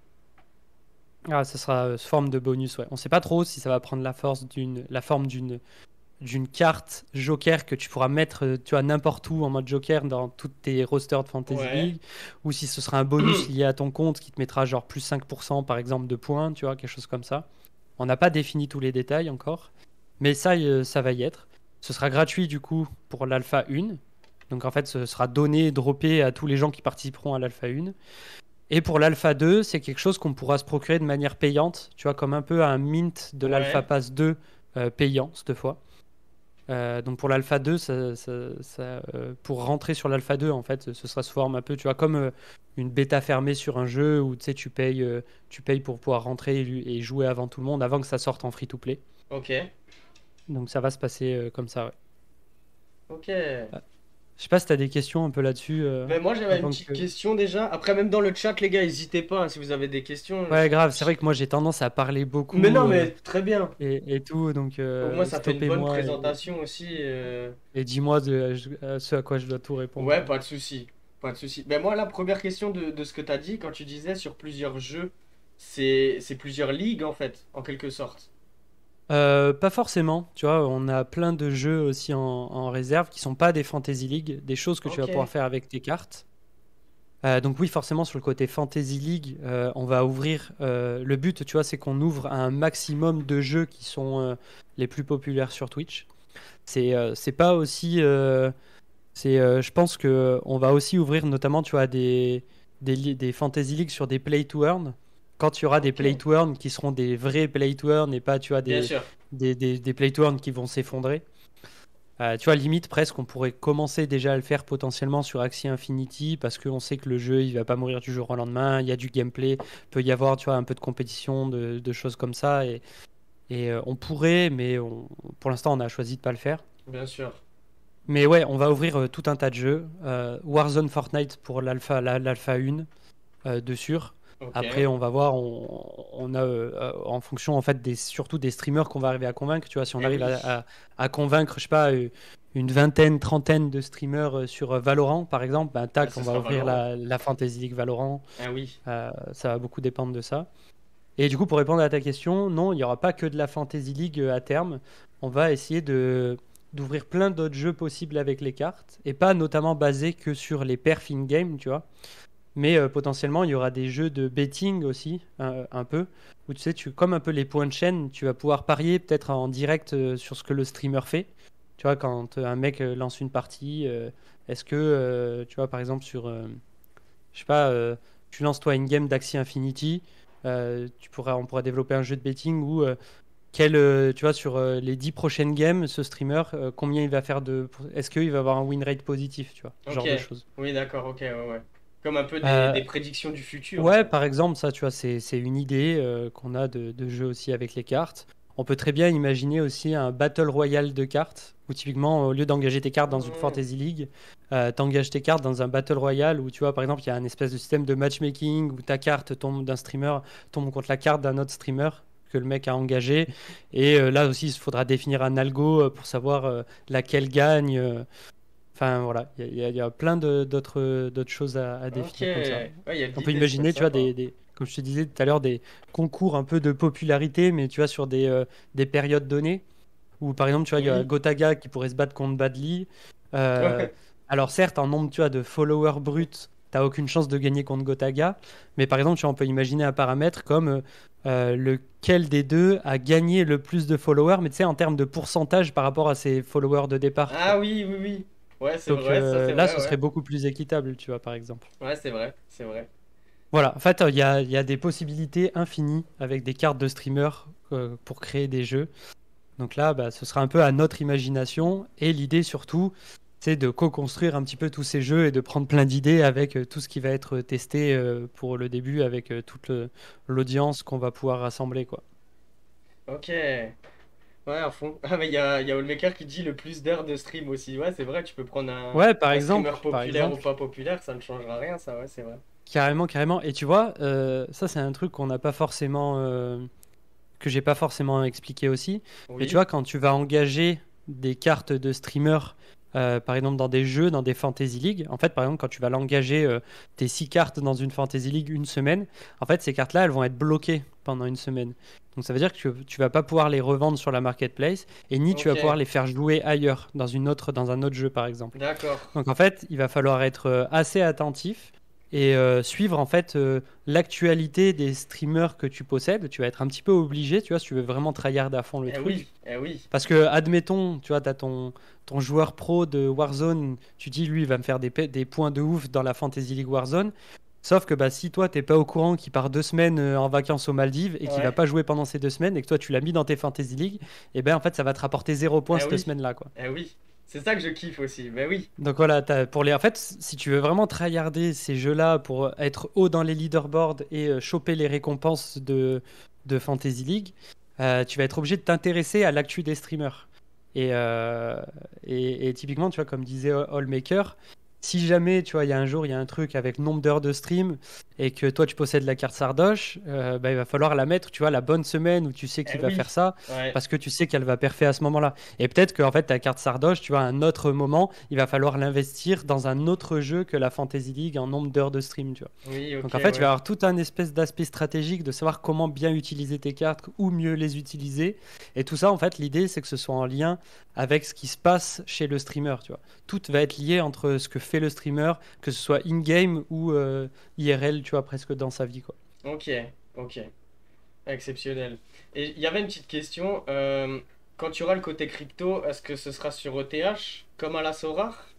Ah, ça sera sous forme de bonus, ouais. On sait pas trop si ça va prendre la forme d'une carte joker que tu pourras mettre, tu vois, n'importe où en mode joker dans toutes tes rosters de Fantasy Ouais. League, ou si ce sera un bonus lié à ton compte qui te mettra genre plus 5% par exemple de points, tu vois, quelque chose comme ça. On n'a pas défini tous les détails encore, mais ça va y être. Ce sera gratuit du coup pour l'Alpha 1. Donc en fait, ce sera donné, droppé à tous les gens qui participeront à l'Alpha 1. Et pour l'Alpha 2, c'est quelque chose qu'on pourra se procurer de manière payante, tu vois, comme un peu un mint de l'Alpha Ouais. Pass 2 payant cette fois. Donc pour l'Alpha 2, pour rentrer sur l'Alpha 2, en fait, ce sera sous forme un peu, tu vois, comme une bêta fermée sur un jeu où tu sais, tu payes pour pouvoir rentrer et jouer avant tout le monde, avant que ça sorte en free-to-play. Ok. Donc ça va se passer comme ça, ouais. Ok. Je sais pas si tu as des questions un peu là-dessus Ben moi j'avais une avant petite que... question déjà. Après même dans le chat les gars, n'hésitez pas hein, si vous avez des questions. Ouais, grave, c'est vrai que moi j'ai tendance à parler Mais beaucoup non mais très bien. et tout, donc Au moins ça fait une bonne stoppez-moi présentation aussi. et dis-moi ce à quoi je dois tout répondre, Ouais, quoi. pas de souci. Pas de souci. Ben moi la première question de ce que t'as dit quand tu disais sur plusieurs jeux, c'est plusieurs ligues en fait, en quelque sorte. Pas forcément, tu vois, on a plein de jeux aussi en réserve qui sont pas des Fantasy League, des choses que tu vas pouvoir Ok. faire avec tes cartes. Donc oui, forcément sur le côté Fantasy League, on va ouvrir. Le but, tu vois, c'est qu'on ouvre un maximum de jeux qui sont les plus populaires sur Twitch. C'est pas aussi. Je pense que on va aussi ouvrir notamment, tu vois, des Fantasy League sur des Play to Earn. Quand il y aura des Ok. Play to Earn qui seront des vrais Play to Earn et pas, tu vois, Bien sûr. des Play to Earn qui vont s'effondrer. Tu vois, limite, presque, on pourrait commencer déjà à le faire potentiellement sur Axie Infinity parce qu'on sait que le jeu, il va pas mourir du jour au lendemain. Il y a du gameplay, peut y avoir, tu vois, un peu de compétition, de choses comme ça. Et on pourrait, mais pour l'instant, on a choisi de pas le faire. Bien sûr. Mais ouais, on va ouvrir tout un tas de jeux. Warzone Fortnite pour l'alpha 1. dessus. Ok. Après, on va voir, on a en fonction en fait surtout des streamers qu'on va arriver à convaincre. Tu vois, si on Eh arrive oui. à convaincre, je sais pas, une vingtaine, trentaine de streamers sur Valorant, par exemple, ben Ah, tac, ce on va sera ouvrir Valorant. la Fantasy League Valorant. Ah oui. Ça va beaucoup dépendre de ça. Et du coup, pour répondre à ta question, non, il n'y aura pas que de la Fantasy League à terme. On va essayer d'ouvrir plein d'autres jeux possibles avec les cartes, et pas notamment basés que sur les perfs in-game, tu vois. Mais potentiellement, il y aura des jeux de betting aussi, un peu, où tu sais, comme un peu les points de chaîne, tu vas pouvoir parier peut-être en direct sur ce que le streamer fait. Tu vois, quand un mec lance une partie, est-ce que, tu vois, par exemple, je sais pas, tu lances toi une game d'Axie Infinity, on pourra développer un jeu de betting où, tu vois, sur les 10 prochaines games, ce streamer, combien il va faire est-ce qu'il va avoir un win rate positif, tu vois, ce Ok. genre de choses. Oui, d'accord, ok, ouais, ouais. Comme un peu Euh, des prédictions du futur, en Ouais, fait. par exemple, ça, tu vois, c'est une idée qu'on a de jeu aussi avec les cartes. On peut très bien imaginer aussi un Battle Royale de cartes, où typiquement, au lieu d'engager tes cartes dans une Hmm. Fantasy League, t'engages tes cartes dans un Battle Royale où, tu vois, par exemple, il y a un espèce de système de matchmaking où ta carte tombe d'un streamer, tombe contre la carte d'un autre streamer que le mec a engagé. Et là aussi, il faudra définir un algo pour savoir laquelle gagne. Enfin, voilà, il y a plein d'autres choses à Ok. définir comme ça. Ouais, il y a de On peut l'idée, c'est imaginer, tu vois, sympa. comme je te disais tout à l'heure, des concours un peu de popularité, mais tu vois, sur des périodes données, où par exemple, tu vois, il y a Oui. Gotaga qui pourrait se battre contre Badly. Euh, Ouais. alors certes, en nombre, tu vois, de followers bruts, t'as aucune chance de gagner contre Gotaga, mais par exemple, tu vois, on peut imaginer un paramètre comme lequel des deux a gagné le plus de followers, mais tu sais, en termes de pourcentage par rapport à ses followers de départ, Ah quoi. oui, oui, oui. Ouais, c'est Donc vrai, ça c'est là, vrai, ce serait ouais. beaucoup plus équitable, tu vois, par exemple. Ouais, c'est vrai, c'est vrai. Voilà, en fait, il y a des possibilités infinies avec des cartes de streamers pour créer des jeux. Donc là, bah, ce sera un peu à notre imagination. Et l'idée surtout, c'est de co-construire un petit peu tous ces jeux et de prendre plein d'idées avec tout ce qui va être testé pour le début, avec l'audience qu'on va pouvoir rassembler, quoi. Ok. Ouais, à fond. Ah, mais il y a Olmaker qui dit le plus d'heures de stream aussi. Ouais, c'est vrai, tu peux prendre Ouais, un streamer par populaire ou exemple. pas populaire, ça ne changera rien, ça, ouais, c'est vrai. Carrément, carrément. Et tu vois, ça c'est un truc qu'on n'a pas forcément, que j'ai pas forcément expliqué aussi. Mais tu Oui, vois, quand tu vas engager des cartes de streamers, par exemple dans des jeux, dans des Fantasy League, en fait, par exemple, quand tu vas l'engager tes 6 cartes dans une Fantasy League une semaine, en fait, ces cartes-là, elles vont être bloquées pendant une semaine. Donc ça veut dire que tu vas pas pouvoir les revendre sur la marketplace et ni tu vas pouvoir ok, les faire jouer ailleurs, dans un autre jeu, par exemple. d'accord. Donc en fait, il va falloir être assez attentif et suivre en fait l'actualité des streamers que tu possèdes. Tu vas être un petit peu obligé, tu vois, si tu veux vraiment tryhard à fond le Eh truc. oui, eh oui. Parce que, admettons, tu vois, tu as ton joueur pro de Warzone, tu dis, lui, il va me faire des points de ouf dans la Fantasy League Warzone. Sauf que bah, si toi, t'es pas au courant qu'il part 2 semaines en vacances aux Maldives et qu'il va Ouais, pas jouer pendant ces 2 semaines et que toi, tu l'as mis dans tes Fantasy League, et ben en fait, ça va te rapporter 0 points eh cette oui, semaine-là, quoi. eh oui. C'est ça que je kiffe aussi, mais oui. Donc voilà, en fait, si tu veux vraiment tryharder ces jeux-là pour être haut dans les leaderboards et choper les récompenses de Fantasy League, tu vas être obligé de t'intéresser à l'actu des streamers. Et, euh, et typiquement, tu vois, comme disait Allmaker, si jamais, tu vois, il y a un jour, il y a un truc avec nombre d'heures de stream et que toi, tu possèdes la carte Sardoche, bah, il va falloir la mettre, tu vois, la bonne semaine où tu sais Eh qu'il va faire oui, ça ouais, parce que tu sais qu'elle va perfer à ce moment-là. Et peut-être qu'en fait, ta carte Sardoche, tu vois, à un autre moment, il va falloir l'investir dans un autre jeu que la Fantasy League en nombre d'heures de stream, tu vois. oui, ok, Donc en fait, tu vas ouais. avoir tout un espèce d'aspect stratégique de savoir comment bien utiliser tes cartes ou mieux les utiliser. Et tout ça, en fait, l'idée, c'est que ce soit en lien avec ce qui se passe chez le streamer, tu vois. Tout va être lié entre ce que fait le streamer, que ce soit in-game ou IRL, tu vois, presque dans sa vie, quoi. Ok, ok. Exceptionnel. Et il y avait une petite question. Quand tu auras le côté crypto, est-ce que ce sera sur ETH comme à la Sorare?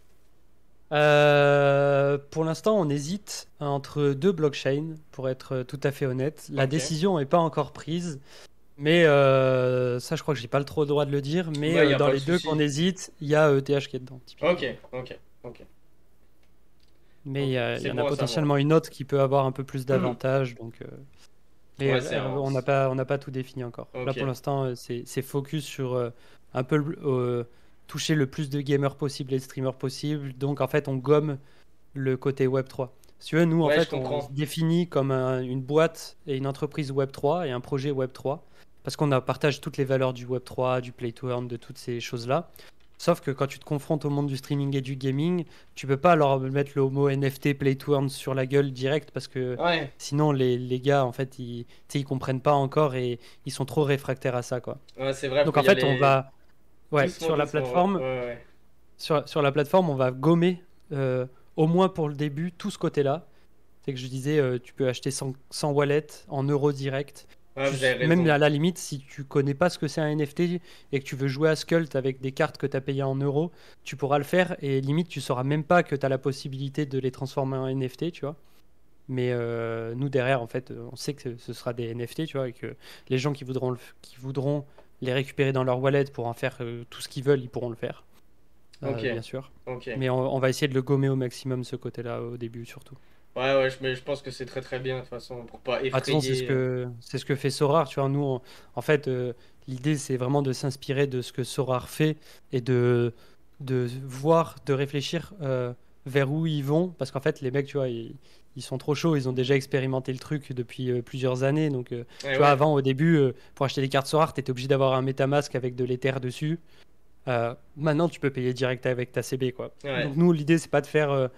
Pour l'instant, on hésite entre deux blockchains, pour être tout à fait honnête. La Ok. décision n'est pas encore prise, mais ça, je crois que j'ai pas trop le droit de le dire. Mais Bah, il n'y a dans pas de les deux qu'on souci. hésite, il y a ETH qui est dedans, Ok, typiquement. ok, ok, Mais ok. il y C'est en a bon à savoir. potentiellement une autre qui peut avoir un peu plus Hmm. d'avantages. Donc, mais Ouais, c'est un... on n'a pas tout défini encore. Là, Ok. pour l'instant, c'est focus sur un peu toucher le plus de gamers possible et de streamers possible. Donc, en fait, on gomme le côté Web3. Si tu veux, nous, en Ouais, je fait, on se comprends. définit comme une boîte et une entreprise Web3 et un projet Web3, parce qu'on partage toutes les valeurs du Web3, du Play to Earn, de toutes ces choses-là. Sauf que quand tu te confrontes au monde du streaming et du gaming, tu peux pas leur mettre le mot NFT Play to Earn sur la gueule direct, parce que Ouais, sinon, les gars, en fait, tu sais, ils comprennent pas encore et ils sont trop réfractaires à ça, quoi. ouais, c'est vrai, faut Donc, en y fait, aller ouais, doucement, doucement. Ouais, ouais. sur la plateforme, on va gommer, au moins pour le début, tout ce côté-là. C'est que je disais, tu peux acheter sans wallet, en euros direct. Ouais, vous avez Même raison. à la limite, si tu connais pas ce que c'est un NFT et que tu veux jouer à Skult avec des cartes que tu as payées en euros, tu pourras le faire et limite, tu sauras même pas que tu as la possibilité de les transformer en NFT, tu vois. Mais nous, derrière, en fait, on sait que ce sera des NFT, tu vois, et que les gens qui voudront les récupérer dans leur wallet pour en faire tout ce qu'ils veulent, ils pourront le faire, Ok, bien sûr. ok. Mais on va essayer de le gommer au maximum, ce côté-là, au début, surtout. Ouais, ouais, mais je pense que c'est très très bien de toute façon, pour pas Ah, de toute façon, effrayer. c'est ce que fait Sorare, tu vois. Nous, en fait, l'idée, c'est vraiment de s'inspirer de ce que Sorare fait et de voir, de réfléchir vers où ils vont. Parce qu'en fait, les mecs, tu vois, ils sont trop chauds. Ils ont déjà expérimenté le truc depuis plusieurs années. Donc, Ouais, tu vois, ouais, avant, au début, pour acheter des cartes Sorare, tu étais obligé d'avoir un MetaMask avec de l'Ether dessus. Maintenant, tu peux payer direct avec ta CB, quoi. ouais. Donc, nous, l'idée, c'est pas de faire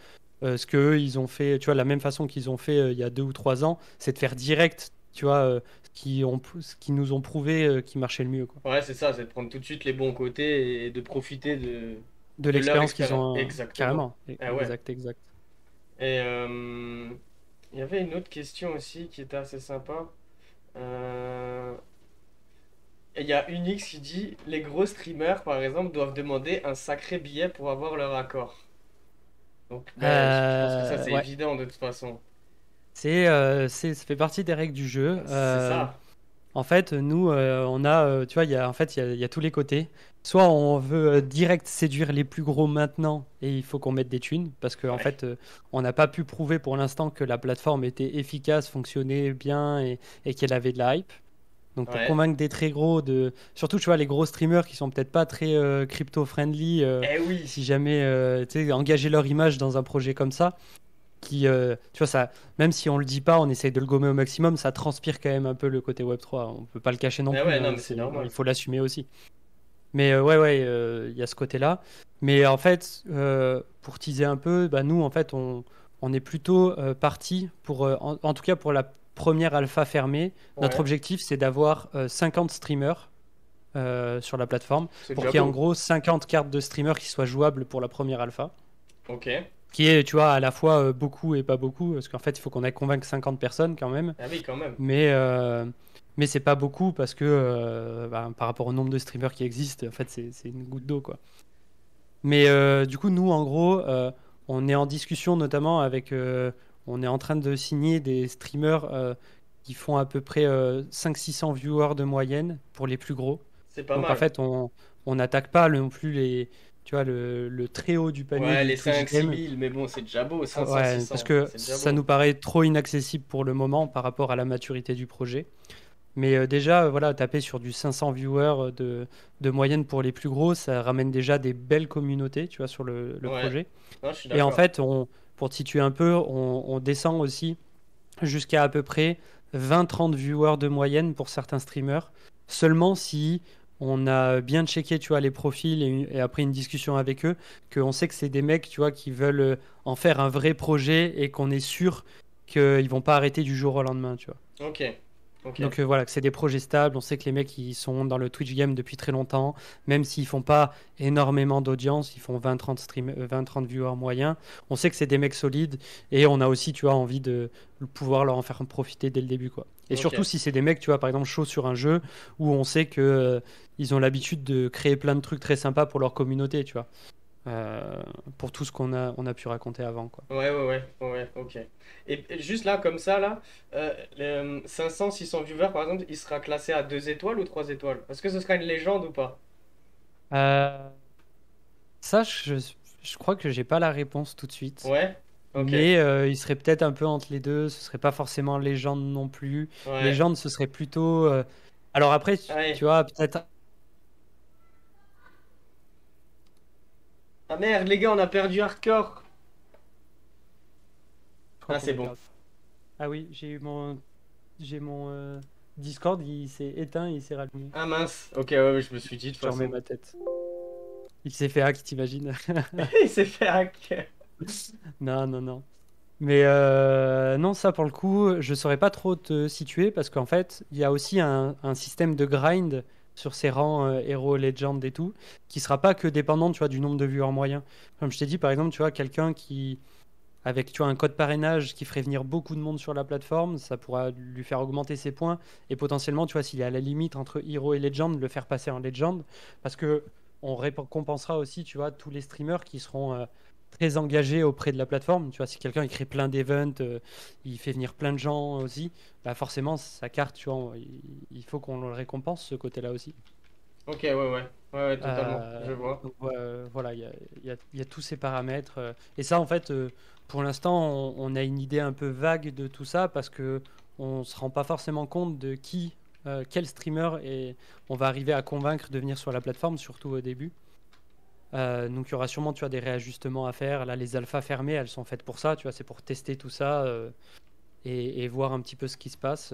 ce que eux, ils ont fait, tu vois, la même façon qu'ils ont fait il y a 2 ou 3 ans, c'est de faire direct, tu vois, ce qui nous ont prouvé qui marchait le mieux, quoi. Ouais, c'est ça, c'est de prendre tout de suite les bons côtés et de profiter De de leur l'expérience qu'ils expérience. ont, Exactement. carrément. Ah ouais. Exact, exact. Et il y avait une autre question aussi qui était assez sympa. Euh, et il y a Unix qui dit les gros streamers, par exemple, doivent demander un sacré billet pour avoir leur accord. Donc, ben, je pense que ça, c'est Ouais, évident de toute façon. ça fait partie des règles du jeu. C'est ça. En fait, nous, on a, tu vois, en fait, il y a tous les côtés. Soit on veut direct séduire les plus gros maintenant et il faut qu'on mette des thunes parce qu'en Ouais. fait, on n'a pas pu prouver pour l'instant que la plateforme était efficace, fonctionnait bien et qu'elle avait de la hype. Donc pour Ouais. convaincre des très gros surtout tu vois les gros streamers qui sont peut-être pas très crypto friendly, Eh oui. si jamais tu sais engager leur image dans un projet comme ça tu vois, ça, même si on le dit pas, on essaye de le gommer au maximum, ça transpire quand même un peu le côté Web3. On peut pas le cacher non Eh plus, ouais, non, hein, mais c'est il normal. faut l'assumer aussi. Mais ouais, il y a ce côté-là. Mais en fait, pour teaser un peu, bah, nous, en fait, on est plutôt parti pour, en tout cas pour la première alpha fermée. Notre Ouais. objectif, c'est d'avoir 50 streamers sur la plateforme C'est pour déjà qu'il y ait en beau. gros 50 cartes de streamers qui soient jouables pour la première alpha. Ok. Qui est, tu vois, à la fois beaucoup et pas beaucoup, parce qu'en fait, il faut qu'on aille convaincre 50 personnes quand même, Ah oui, quand même. mais, euh, mais c'est pas beaucoup parce que bah, par rapport au nombre de streamers qui existent, en fait, c'est une goutte d'eau, quoi. Mais du coup, nous, en gros, on est en discussion notamment on est en train de signer des streamers qui font à peu près 500-600 viewers de moyenne pour les plus gros. C'est pas Donc en mal. fait, on n'attaque pas non plus tu vois, le très haut du panier Ouais, des les Twitch 5 6 Games. 000, mais bon, c'est déjà beau. 500 Ouais, parce 600 que c'est déjà ça beau. nous paraît trop inaccessible pour le moment par rapport à la maturité du projet. Mais déjà, voilà, taper sur du 500 viewers de moyenne pour les plus gros, ça ramène déjà des belles communautés, tu vois, sur le Ouais. projet. Non, je suis Et en d'accord. fait, pour te situer un peu, on descend aussi jusqu'à peu près 20-30 viewers de moyenne pour certains streamers, seulement si on a bien checké, tu vois, les profils et après une discussion avec eux, qu'on sait que c'est des mecs, tu vois, qui veulent en faire un vrai projet et qu'on est sûr qu'ils vont pas arrêter du jour au lendemain, tu vois. Ok. Ok. Donc voilà, que c'est des projets stables. On sait que les mecs, ils sont dans le Twitch game depuis très longtemps. Même s'ils font pas énormément d'audience, ils font 20-30 viewers moyens. On sait que c'est des mecs solides et on a aussi, tu vois, envie de pouvoir leur en faire profiter dès le début, quoi. Et Ok. surtout si c'est des mecs, tu vois, par exemple, chauds sur un jeu où on sait que ils ont l'habitude de créer plein de trucs très sympas pour leur communauté, tu vois. Pour tout ce on a pu raconter avant, quoi. Ouais, ouais, ouais, ouais, ok. Et juste là, comme ça, là, les 500, 600 viewers, par exemple, il sera classé à 2 étoiles ou 3 étoiles? Est-ce que ce sera une légende ou pas? Euh, Ça, je crois que j'ai pas la réponse tout de suite. Ouais? Ok. Mais il serait peut-être un peu entre les deux. Ce serait pas forcément légende non plus. Ouais. Légende, ce serait plutôt. Alors après, tu Ouais. vois, peut-être. Ah merde, les gars, on a perdu Hardcore. crois Ah, qu'on c'est est bon. perdu. Ah oui, j'ai mon Discord, il s'est éteint, il s'est rallumé. Ah mince. Ok, ouais, ouais, je me suis dit de toute Je remets façon. ma tête. Il s'est fait hack, t'imagines? Il s'est fait hack. Non, non, non. Mais non, ça pour le coup, je saurais pas trop te situer parce qu'en fait, il y a aussi un système de grind sur ces rangs héros, legend et tout, qui sera pas que dépendant, tu vois, du nombre de viewers moyens. Comme je t'ai dit, par exemple, tu vois, quelqu'un qui, avec, tu vois, un code parrainage qui ferait venir beaucoup de monde sur la plateforme, ça pourra lui faire augmenter ses points et potentiellement, tu vois, s'il est à la limite entre hero et legend, le faire passer en legend parce que on récompensera aussi, tu vois, tous les streamers qui seront très engagés auprès de la plateforme. Tu vois, si quelqu'un il crée plein d'events, il fait venir plein de gens aussi, bah forcément, sa carte, tu vois, il faut qu'on le récompense ce côté-là aussi. Ok, ouais, ouais. Ouais, ouais, totalement. Je vois. Donc voilà, il y a tous ces paramètres. Et ça, en fait, pour l'instant, on a une idée un peu vague de tout ça parce que on se rend pas forcément compte de quel streamer et on va arriver à convaincre de venir sur la plateforme, surtout au début. Donc il y aura sûrement, tu vois, des réajustements à faire. Là, les alphas fermées, elles sont faites pour ça, tu vois, c'est pour tester tout ça et voir un petit peu ce qui se passe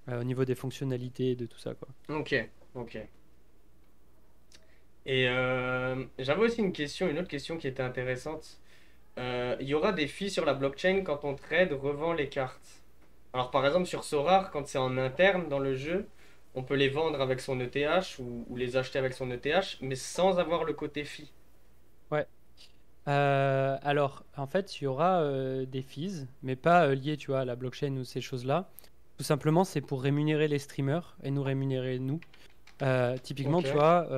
au niveau des fonctionnalités et de tout ça, quoi. Ok, ok. Et j'avais aussi une autre question qui était intéressante. Il y aura des fees sur la blockchain quand on trade revend les cartes. Alors par exemple sur Sorare, quand c'est en interne dans le jeu, on peut les vendre avec son ETH ou les acheter avec son ETH, mais sans avoir le côté fee. Ouais. Alors, en fait, il y aura des fees, mais pas liés, tu vois, à la blockchain ou ces choses-là. Tout simplement, c'est pour rémunérer les streamers et nous rémunérer nous. Typiquement, Ok, tu vois,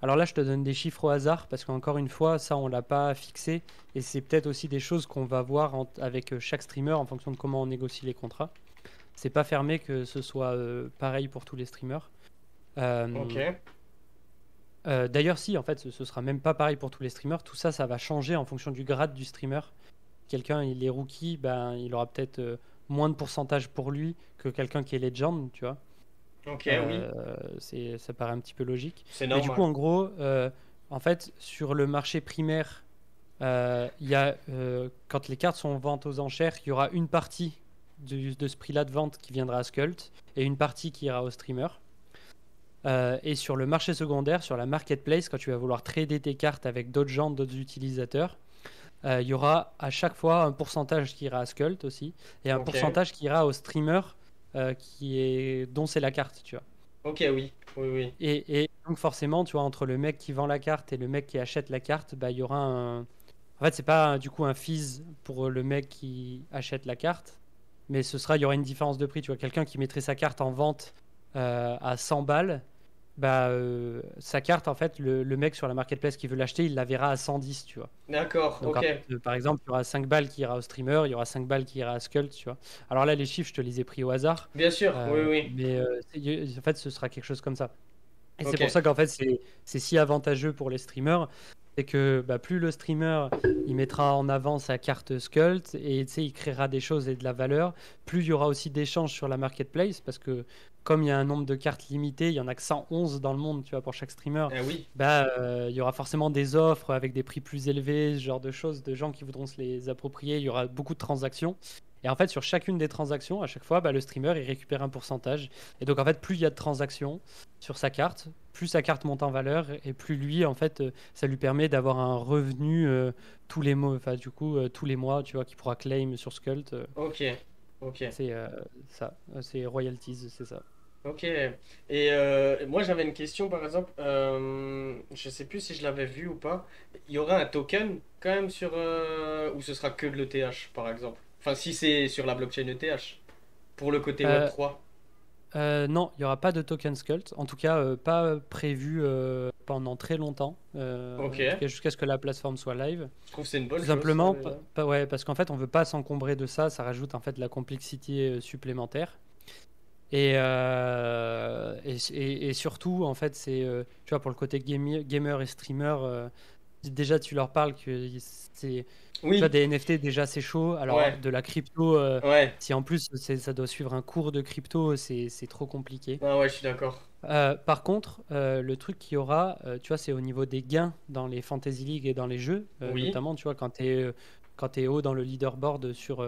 alors là, je te donne des chiffres au hasard parce qu'encore une fois, ça, on l'a pas fixé et c'est peut-être aussi des choses qu'on va voir avec chaque streamer en fonction de comment on négocie les contrats. C'est pas fermé que ce soit pareil pour tous les streamers. ok, Euh, D'ailleurs, si, en fait, ce sera même pas pareil pour tous les streamers. Tout ça, ça va changer en fonction du grade du streamer. Quelqu'un, il est rookie, ben, il aura peut-être moins de pourcentage pour lui que quelqu'un qui est legend, tu vois. ok, oui, Ça paraît un petit peu logique. c'est Mais du coup, normal. en gros, en fait, sur le marché primaire, il y a, quand les cartes sont en vente aux enchères, il y aura une partie de ce prix-là de vente qui viendra à Skult et une partie qui ira au streamer. Et sur le marché secondaire, sur la marketplace, quand tu vas vouloir trader tes cartes avec d'autres gens, d'autres utilisateurs, il y aura à chaque fois un pourcentage qui ira à Skult aussi et un Ok, pourcentage qui ira au streamer dont c'est la carte, tu vois. ok, oui, oui, oui. Et donc forcément, tu vois, entre le mec qui vend la carte et le mec qui achète la carte, bah, il y aura un... En fait, c'est pas du coup un fees pour le mec qui achète la carte, mais il y aura une différence de prix. Tu vois, quelqu'un qui mettrait sa carte en vente à 100 balles, bah, sa carte, en fait, le mec sur la marketplace qui veut l'acheter, il la verra à 110, tu vois. D'accord, Donc, en ok. fait, par exemple, il y aura 5 balles qui ira au streamer, il y aura 5 balles qui ira à Skult, tu vois. Alors là, les chiffres, je te les ai pris au hasard, Bien sûr, oui, oui. mais en fait, ce sera quelque chose comme ça. Et c'est Ok, pour ça qu'en fait, c'est si avantageux pour les streamers. C'est que bah, plus le streamer il mettra en avant sa carte Skult et tu sais, il créera des choses et de la valeur, plus il y aura aussi d'échanges sur la marketplace parce que comme il y a un nombre de cartes limité, il y en a que 111 dans le monde, tu vois, pour chaque streamer, oui. bah, il y aura forcément des offres avec des prix plus élevés, ce genre de choses, de gens qui voudront se les approprier, il y aura beaucoup de transactions. Et en fait, sur chacune des transactions, à chaque fois, bah, le streamer, il récupère un pourcentage. Et donc, en fait, plus il y a de transactions sur sa carte, plus sa carte monte en valeur et plus lui, en fait, ça lui permet d'avoir un revenu tous les mois, enfin, du coup, tous les mois, tu vois, qu'il pourra claim sur Skult. Ok, ok, C'est ça, c'est royalties, c'est ça. ok. Et moi j'avais une question par exemple, je sais plus si je l'avais vu ou pas. Il y aura un token quand même sur ou ce sera que de l'ETH par exemple. Enfin si c'est sur la blockchain ETH pour le côté Euh, Web3. non, il n'y aura pas de token Skult, en tout cas, pas prévu pendant très longtemps, Ok. en tout cas jusqu'à ce que la plateforme soit live. Je trouve que c'est une bonne Tout chose ça simplement, déjà. ouais, parce qu'en fait, on veut pas s'encombrer de ça, ça rajoute en fait de la complexité supplémentaire. Et surtout, en fait, tu vois, pour le côté gamer et streamer, déjà tu leur parles que tu vois, Oui, des NFT, déjà c'est chaud. Alors, ouais, de la crypto, ouais. si en plus ça doit suivre un cours de crypto, c'est trop compliqué. Ah ouais, je suis d'accord. Par contre, le truc qu'il y aura, tu vois, c'est au niveau des gains dans les Fantasy League et dans les jeux, Oui, notamment, tu vois, quand tu es quand tu es haut dans le leaderboard sur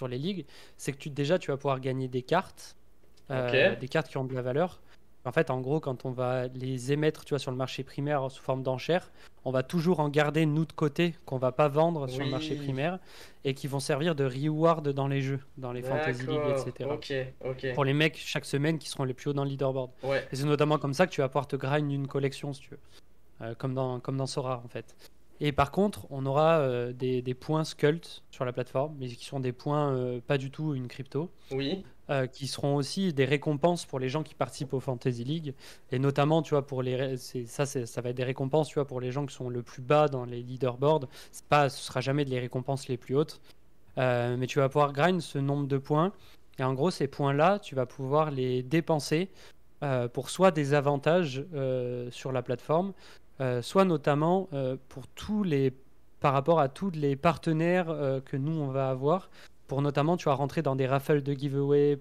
les ligues, c'est que déjà tu vas pouvoir gagner Ok. des cartes qui ont de la valeur. En fait, en gros, quand on va les émettre, tu vois, sur le marché primaire sous forme d'enchères, on va toujours en garder nous de côté qu'on va pas vendre sur le marché Oui. primaire et qui vont servir de reward dans les jeux, dans les Fantasy League, D'accord. etc. Ok. Ok. Pour les mecs chaque semaine qui seront les plus hauts dans le leaderboard. Ouais. Et c'est notamment comme ça que tu vas pouvoir te grind une collection, si tu veux. Comme dans Sora en fait. Et par contre, on aura des points Skult sur la plateforme, mais qui sont des points pas du tout une crypto, Oui. qui seront aussi des récompenses pour les gens qui participent au Fantasy League, et notamment, tu vois, ça va être des récompenses, tu vois, pour les gens qui sont le plus bas dans les leaderboards. Ce sera jamais les récompenses les plus hautes, mais tu vas pouvoir grind ce nombre de points, et en gros, ces points-là, tu vas pouvoir les dépenser pour soit des avantages sur la plateforme, soit notamment par rapport à tous les partenaires que nous on va avoir, pour notamment tu vas rentrer dans des raffles de giveaway,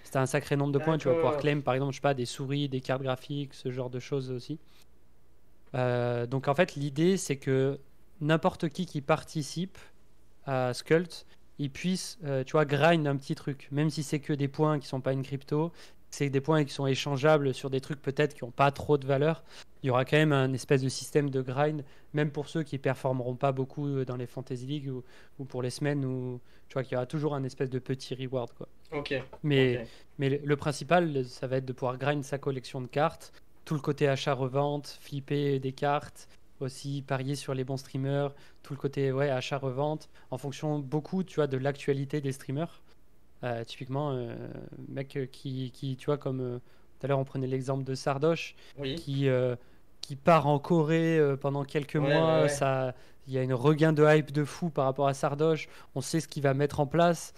si tu as un sacré nombre de points, tu vas pouvoir D'accord. claim par exemple, je sais pas, des souris, des cartes graphiques, ce genre de choses aussi. Donc en fait, l'idée c'est que n'importe qui participe à Skult, ils puissent, tu vois, grind un petit truc, même si c'est que des points qui sont pas une crypto, c'est des points qui sont échangeables sur des trucs peut-être qui n'ont pas trop de valeur. Il y aura quand même un espèce de système de grind, même pour ceux qui performeront pas beaucoup dans les Fantasy League ou pour les semaines où tu vois qu'il y aura toujours un espèce de petit reward, quoi. Ok. Ok. Mais, mais le principal, ça va être de pouvoir grind sa collection de cartes, tout le côté achat-revente, flipper des cartes, aussi parier sur les bons streamers, tout le côté ouais, achat-revente, en fonction beaucoup, tu vois, de l'actualité des streamers. Typiquement, mec tu vois, comme tout à l'heure on prenait l'exemple de Sardoche, Oui. qui, euh, qui part en Corée pendant quelques Ouais, ouais, mois, ouais. il y a une regain de hype de fou par rapport à Sardoche, on sait ce qu'il va mettre en place,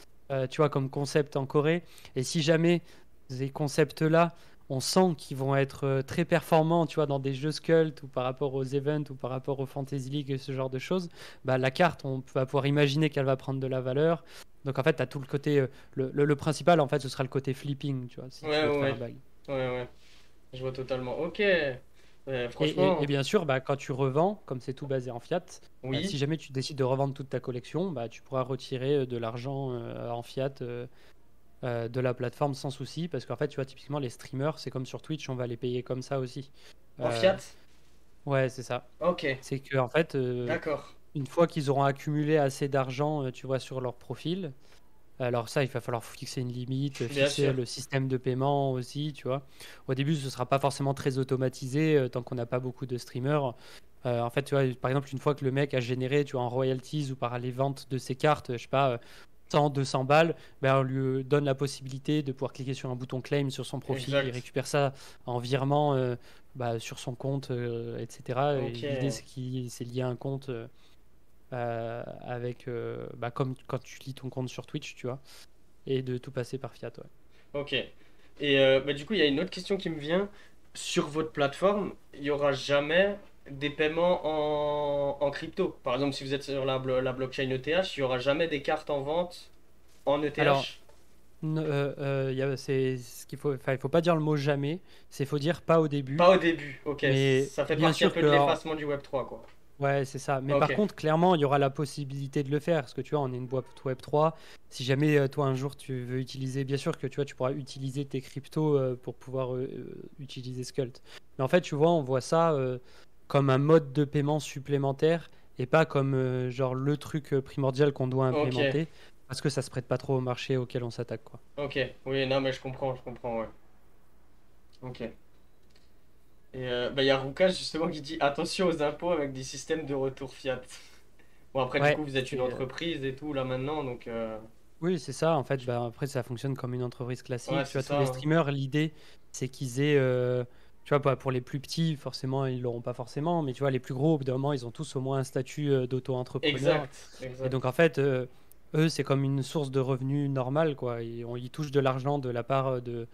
tu vois, comme concept en Corée, et si jamais ces concepts-là, on sent qu'ils vont être très performants, tu vois, dans des jeux Skult ou par rapport aux events ou par rapport aux Fantasy League et ce genre de choses, bah, la carte, on va pouvoir imaginer qu'elle va prendre de la valeur. Donc en fait, tu as tout le côté. Le principal, en fait, ce sera le côté flipping, tu vois, si tu Ouais, veux te ouais, faire un ouais. bag. Ouais, ouais. Je vois totalement. Ok. Et Franchement, bien sûr, bah, quand tu revends, comme c'est tout basé en fiat, si oui. jamais tu décides de revendre toute ta collection, bah, tu pourras retirer de l'argent en fiat de la plateforme sans souci. Parce qu'en fait, tu vois, typiquement, les streamers, c'est comme sur Twitch, on va les payer comme ça aussi. En Euh, Fiat? ouais, c'est ça. Ok. C'est que en fait, D'accord. une fois qu'ils auront accumulé assez d'argent, tu vois, sur leur profil, alors ça, il va falloir fixer une limite, Bien fixer sûr. le système de paiement aussi, tu vois. Au début, ce sera pas forcément très automatisé tant qu'on n'a pas beaucoup de streamers. En fait, tu vois, par exemple, une fois que le mec a généré, tu vois, en royalties ou par les ventes de ses cartes, je sais pas, 100, 200 balles, ben, on lui donne la possibilité de pouvoir cliquer sur un bouton claim sur son profil, il Exact. récupère ça en virement bah, sur son compte, etc. Et Ok. l'idée, c'est lié à un compte avec, bah, comme quand tu lis ton compte sur Twitch, tu vois et de tout passer par fiat. Ouais. Ok. Et bah, du coup, il y a une autre question qui me vient. Sur votre plateforme, il n'y aura jamais des paiements en crypto. Par exemple, si vous êtes sur la blockchain ETH, il n'y aura jamais des cartes en vente en Alors, ETH. c'est ce qu'il faut, enfin, il faut pas dire le mot jamais, c'est faut dire pas au début, Pas au début. Ok. mais Ça fait bien partie un sûr peu que, de l'effacement du Web3, quoi. ouais, c'est ça. Mais Ok. par contre, clairement, il y aura la possibilité de le faire, parce que tu vois, on est une boîte Web3. Si jamais toi un jour tu veux utiliser, bien sûr que tu vois, tu pourras utiliser tes cryptos pour pouvoir utiliser Skult. Mais en fait, tu vois, on voit ça comme un mode de paiement supplémentaire et pas comme genre le truc primordial qu'on doit Ok. implémenter, parce que ça se prête pas trop au marché auquel on s'attaque, quoi. Ok. Oui, non, mais je comprends, ouais. Ok. Et bah, il y a Roukas justement qui dit attention aux impôts avec des systèmes de retour fiat. Bon, après, du coup, Ouais, vous êtes une entreprise et tout là maintenant, donc oui, c'est ça. En fait, bah, après, ça fonctionne comme une entreprise ouais, classique. Tu c'est vois, tous ça, les hein. streamers, l'idée, c'est qu'ils aient, tu vois, pour les plus petits, forcément, ils l'auront pas forcément, mais tu vois, les plus gros, au bout d'un moment, ils ont tous au moins un statut d'auto-entrepreneur. Exact, Et exact. donc, en fait, eux, c'est comme une source de revenus normale, quoi. Ils touchent de l'argent de la part de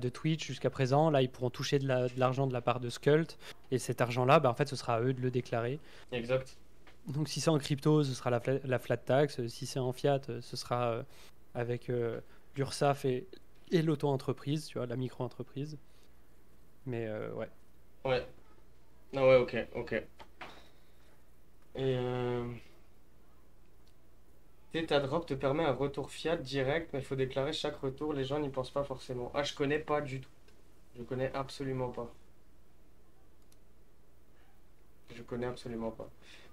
Twitch jusqu'à présent. Là, ils pourront toucher de l'argent de la part de Skult. Et cet argent-là, bah, en fait, ce sera à eux de le déclarer. Exact. Donc si c'est en crypto, ce sera la flat tax. Si c'est en fiat, ce sera avec l'URSSAF et l'auto-entreprise, tu vois, la micro-entreprise. Mais ouais. Ouais. Ah ouais, ok, ok. Et Ta drop te permet un retour fiat direct, mais il faut déclarer chaque retour. Les gens n'y pensent pas forcément. Ah, je connais pas du tout. Je connais absolument pas. Je connais absolument pas.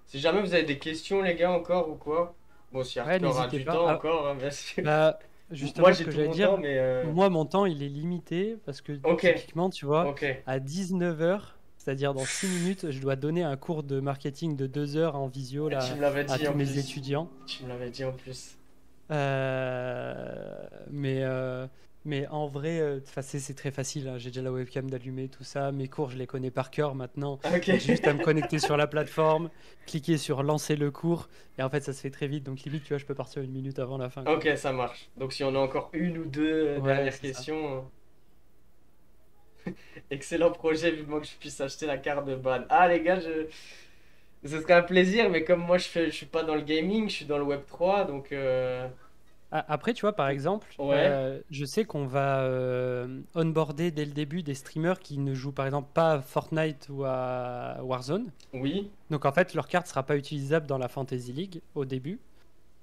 Si jamais vous avez des questions, les gars, encore ou quoi? Bon, si Ouais, Arthur a n'hésitez du pas. temps Ah, encore, hein, bien sûr. bah, Moi, justement, ce j'ai que tout j'allais mon temps, dire, mais moi, mon temps, il est limité parce que ok, typiquement, tu vois, ok. à 19h, c'est-à-dire dans 6 minutes, je dois donner un cours de marketing de 2 heures en visio Et tu là, me l'avais à dit tous en mes plus. étudiants. Tu me l'avais dit en plus. Euh, mais, euh, mais en vrai, c'est très facile, hein. J'ai déjà la webcam d'allumer, tout ça. Mes cours, je les connais par cœur maintenant. Ok. Donc, j'ai juste à me connecter sur la plateforme, cliquer sur lancer le cours. Et en fait, ça se fait très vite. Donc, limite, tu vois, je peux partir une minute avant la fin, quoi. Ok, ça marche. Donc si on a encore une ou deux Ouais, dernières c'est ça. questions, excellent projet, vivement que je puisse acheter la carte de ban. Ah les gars, ce serait un plaisir, mais comme moi je suis pas dans le gaming, je suis dans le Web3, donc Après, tu vois, par exemple, ouais, je sais qu'on va onboarder dès le début des streamers qui ne jouent par exemple pas à Fortnite ou à Warzone. oui, Donc en fait, leur carte sera pas utilisable dans la Fantasy League au début.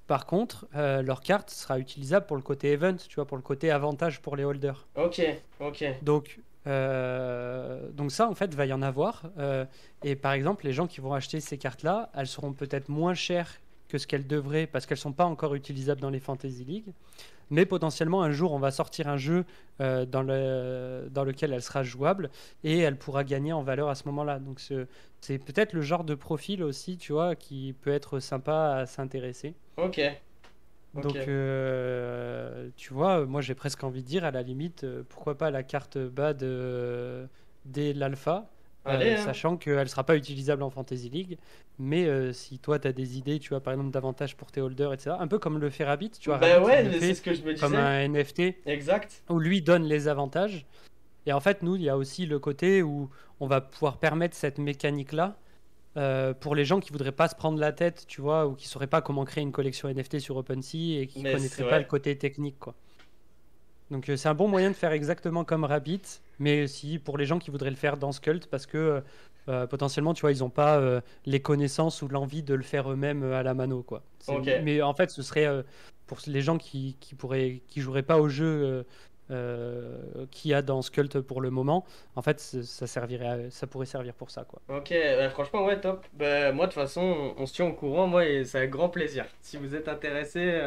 Par contre, leur carte sera utilisable pour le côté event, tu vois, pour le côté avantage pour les holders. ok, ok, Donc ça, en fait, va y en avoir. Et par exemple, les gens qui vont acheter ces cartes-là, elles seront peut-être moins chères que ce qu'elles devraient parce qu'elles sont pas encore utilisables dans les Fantasy League. Mais potentiellement, un jour, on va sortir un jeu dans lequel elle sera jouable et elle pourra gagner en valeur à ce moment-là. Donc c'est peut-être le genre de profil aussi, tu vois, qui peut être sympa à s'intéresser. ok, ok. Donc, tu vois, moi j'ai presque envie de dire, à la limite, pourquoi pas la carte BAD dès l'alpha, Allez, hein. sachant qu'elle ne sera pas utilisable en Fantasy League. Mais si toi tu as des idées, tu vois, par exemple, d'avantages pour tes holders, etc., un peu comme le fait Rabbit, tu vois, Ben Rabbit il ouais, le mais c'est fait ce que je me comme disais. un NFT Exact. où lui donne les avantages. Et en fait, nous, il y a aussi le côté où on va pouvoir permettre cette mécanique-là pour les gens qui voudraient pas se prendre la tête, tu vois, ou qui sauraient pas comment créer une collection NFT sur OpenSea et qui Mais c'est connaîtraient pas le ouais. côté technique, quoi. Donc c'est un bon moyen de faire exactement comme Rabbit, mais aussi pour les gens qui voudraient le faire dans Skult, parce que potentiellement, tu vois, ils n'ont pas les connaissances ou l'envie de le faire eux-mêmes à la mano, quoi. Ok, Mais en fait, ce serait pour les gens qui joueraient pas au jeu qu'il y a dans Skult pour le moment. En fait, ça pourrait servir pour ça, quoi. ok. Franchement, ouais, top. Ben moi, de toute façon, on se tient au courant, moi, et c'est avec grand plaisir. Si vous êtes intéressé,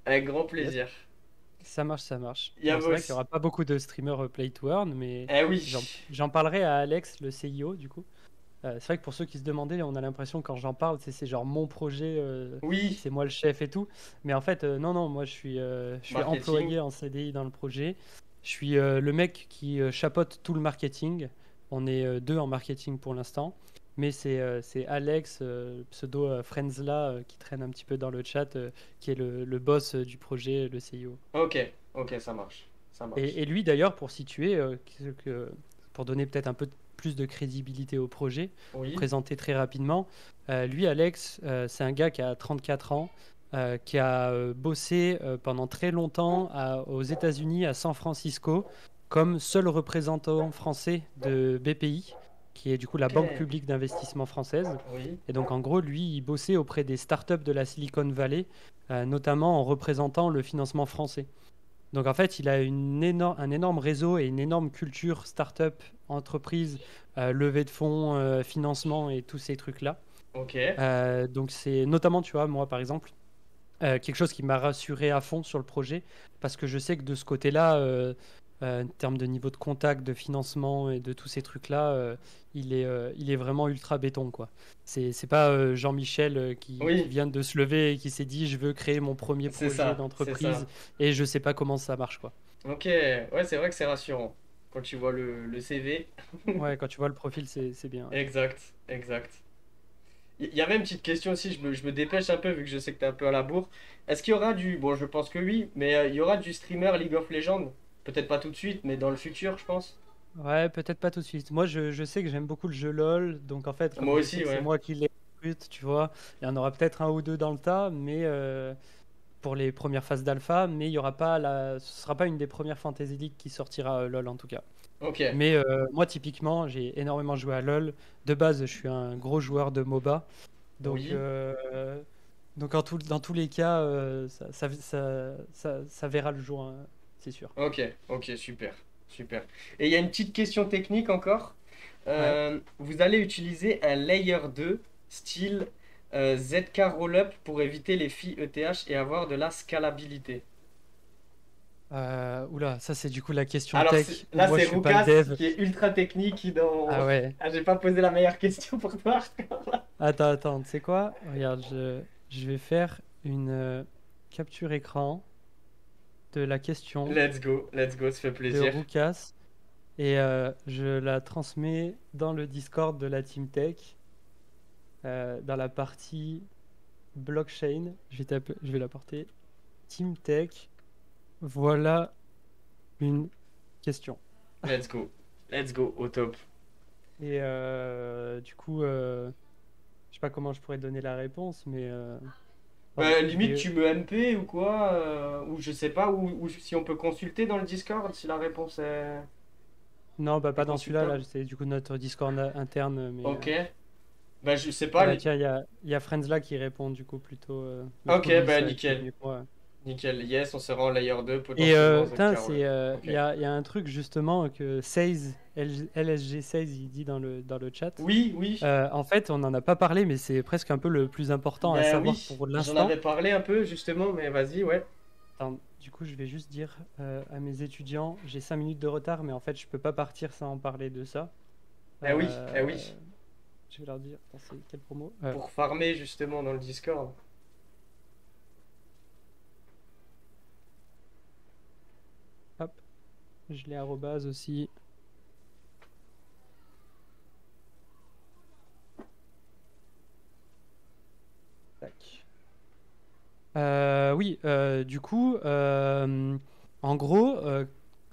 avec grand Yes. plaisir. Ça marche, ça marche. Il y a Bon, vous c'est vrai qu'il n'y aussi. aura pas beaucoup de streamers Play to Earn, mais Eh oui. j'en parlerai à Alex, le CIO, du coup. C'est vrai que pour ceux qui se demandaient, on a l'impression quand j'en parle, c'est genre mon projet, Oui. c'est moi le chef et tout. Mais en fait, non, non, moi je suis Marketing. employé en CDI dans le projet. Je suis le mec qui chapeaute tout le marketing. On est deux en marketing pour l'instant. Mais c'est Alex, pseudo Frenzla, qui traîne un petit peu dans le chat, qui est le boss du projet, le CIO. Ok, ok, ça marche. Ça marche. Et lui, d'ailleurs, pour situer, pour donner peut-être un peu plus de crédibilité au projet, pour Oui. présenter très rapidement, lui, Alex, c'est un gars qui a 34 ans, qui a bossé pendant très longtemps aux États-Unis, à San Francisco, comme seul représentant français de BPI, qui est du coup la Ok. Banque publique d'investissement française. Oui. Et donc, en gros, lui, il bossait auprès des startups de la Silicon Valley, notamment en représentant le financement français. Donc en fait, il a un énorme réseau et une énorme culture startup, entreprise, levée de fonds, financement et tous ces trucs-là. Ok. Donc c'est notamment, tu vois, moi par exemple, quelque chose qui m'a rassuré à fond sur le projet, parce que je sais que de ce côté-là, en termes de niveau de contact, de financement et de tous ces trucs-là, il est vraiment ultra béton, quoi. C'est pas Jean-Michel qui Oui. vient de se lever et qui s'est dit je veux créer mon premier C'est projet ça. C'est d'entreprise ça. et je sais pas comment ça marche, quoi. Ok. Ouais, c'est vrai que c'est rassurant. Quand tu vois le CV. Ouais, quand tu vois le profil, c'est bien. Ouais. Exact. Exact. Il y avait une petite question aussi, je me dépêche un peu vu que je sais que t'es un peu à la bourre. Est-ce qu'il y aura du... Bon, je pense que oui, mais il y aura du streamer League of Legends? Peut-être pas tout de suite, mais dans le futur, je pense. Ouais, peut-être pas tout de suite. Moi, je sais que j'aime beaucoup le jeu LoL, donc en fait, comme Moi je sais aussi, que c'est ouais. moi qui les recrute, tu vois, il y en aura peut-être un ou deux dans le tas, mais pour les premières phases d'alpha, mais il y aura pas ce sera pas une des premières Fantasy League qui sortira LoL en tout cas. Ok. Mais moi, typiquement, j'ai énormément joué à LoL. De base, je suis un gros joueur de MOBA, donc Oui. Donc dans tous les cas, ça verra le jour, hein, c'est sûr. Ok, ok, super, super. Et il y a une petite question technique encore. Ouais. Vous allez utiliser un layer 2 style ZK Rollup pour éviter les filles ETH et avoir de la scalabilité. Oula, ça c'est du coup la question Alors tech où là, moi je c'est suis pas le Roukas dev. qui est ultra technique Ah ouais. Ah, j'ai pas posé la meilleure question pour toi. Attends, tu sais quoi? Regarde, je vais faire une capture écran de la question Let's go, ça fait de plaisir. Roukas et je la transmets dans le Discord de la Team Tech dans la partie blockchain. Je vais la porter Team Tech. Voilà une question. Let's go. Let's go, au top. Et du coup, je sais pas comment je pourrais donner la réponse, mais pardon, Bah, je limite, vais. tu me MP ou quoi, ou je sais pas, ou si on peut consulter dans le Discord si la réponse Non, bah est pas dans celui-là. Là, consultable. c'est du coup notre Discord interne, mais. Ok. Bah, je sais Ah pas. bah tiens, il y a Friends là qui répond du coup plutôt. Mais du Ok, coup, lui, bah, ça il connaît nickel. mieux que moi. Nickel. Yes, on sera en layer 2 Et potentiellement putain, ZK Rollup. il Ok. y a un truc justement que Seize, LSG Seize, il dit dans le chat. Oui, oui. En fait, on n'en a pas parlé, mais c'est presque un peu le plus important à Ben savoir oui. pour J'en l'instant. avais parlé un peu justement, mais vas-y, ouais. Attends, du coup, je vais juste dire à mes étudiants, j'ai 5 minutes de retard, mais en fait, je peux pas partir sans en parler de ça. Eh oui, eh Euh, oui. je vais leur dire, attends, c'est quelle promo? Pour farmer justement dans le Discord. Hop, je l'ai arrobase aussi. Tac. Oui, du coup, en gros,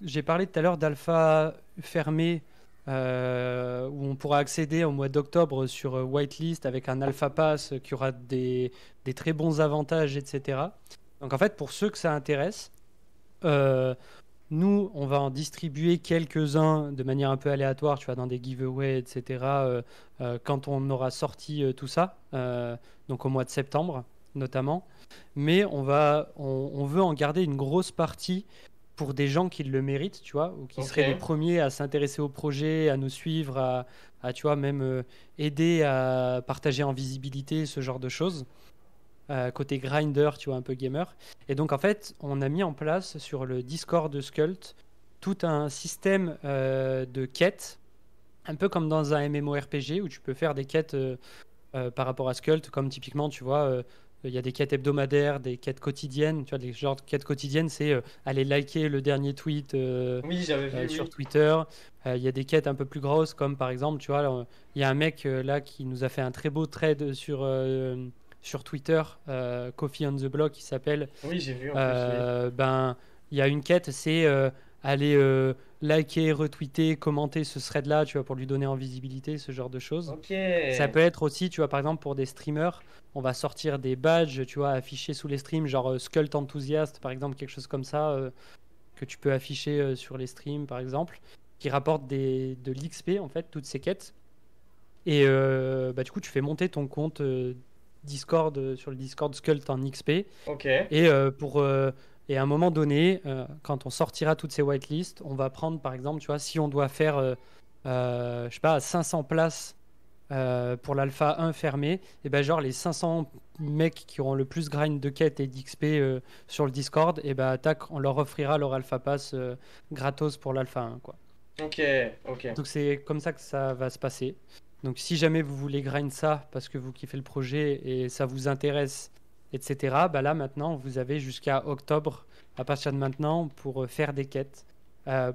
j'ai parlé tout à l'heure d'alpha fermé où on pourra accéder au mois d'octobre sur whitelist avec un alpha pass qui aura des très bons avantages, etc. Donc en fait, pour ceux que ça intéresse, euh, nous, on va en distribuer quelques-uns de manière un peu aléatoire, tu vois, dans des giveaways, etc. Quand on aura sorti tout ça, donc au mois de septembre notamment. Mais on veut en garder une grosse partie pour des gens qui le méritent, tu vois, ou qui Ok. seraient les premiers à s'intéresser au projet, à nous suivre, tu vois, même aider à partager en visibilité, ce genre de choses côté grinder, tu vois, un peu gamer. Et donc, en fait, on a mis en place sur le Discord de Skult tout un système de quêtes, un peu comme dans un MMORPG où tu peux faire des quêtes par rapport à Skult, comme typiquement, tu vois, il y a des quêtes hebdomadaires, des quêtes quotidiennes. Tu vois, des genres de quêtes quotidiennes, c'est aller liker le dernier tweet Oui, j'avais vu, sur oui. Twitter. Il y a des quêtes un peu plus grosses, comme par exemple, tu vois, il y a un mec là qui nous a fait un très beau trade sur Twitter, Coffee on the Block, qui s'appelle. Oui, j'ai vu en plus, oui. Ben, il y a une quête, c'est aller liker, retweeter, commenter ce thread-là, tu vois, pour lui donner en visibilité, ce genre de choses. Ok. Ça peut être aussi, tu vois, par exemple, pour des streamers, on va sortir des badges, tu vois, affichés sous les streams, genre Skult Enthusiast, par exemple, quelque chose comme ça, que tu peux afficher sur les streams, par exemple, qui rapportent de l'XP, en fait, toutes ces quêtes. Et bah, du coup, tu fais monter ton compte Discord sur le Discord Skult en XP. Ok. Et, et à un moment donné, quand on sortira toutes ces whitelists, on va prendre, par exemple, tu vois, si on doit faire, je sais pas, 500 places pour l'alpha 1 fermé, et ben genre les 500 mecs qui auront le plus grind de quête et d'XP sur le Discord, et ben tac, on leur offrira leur alpha pass gratos pour l'alpha 1, quoi. Ok. Ok. Donc c'est comme ça que ça va se passer. Donc si jamais vous voulez grind ça parce que vous kiffez le projet et ça vous intéresse, etc., bah là maintenant vous avez jusqu'à octobre à partir de maintenant pour faire des quêtes.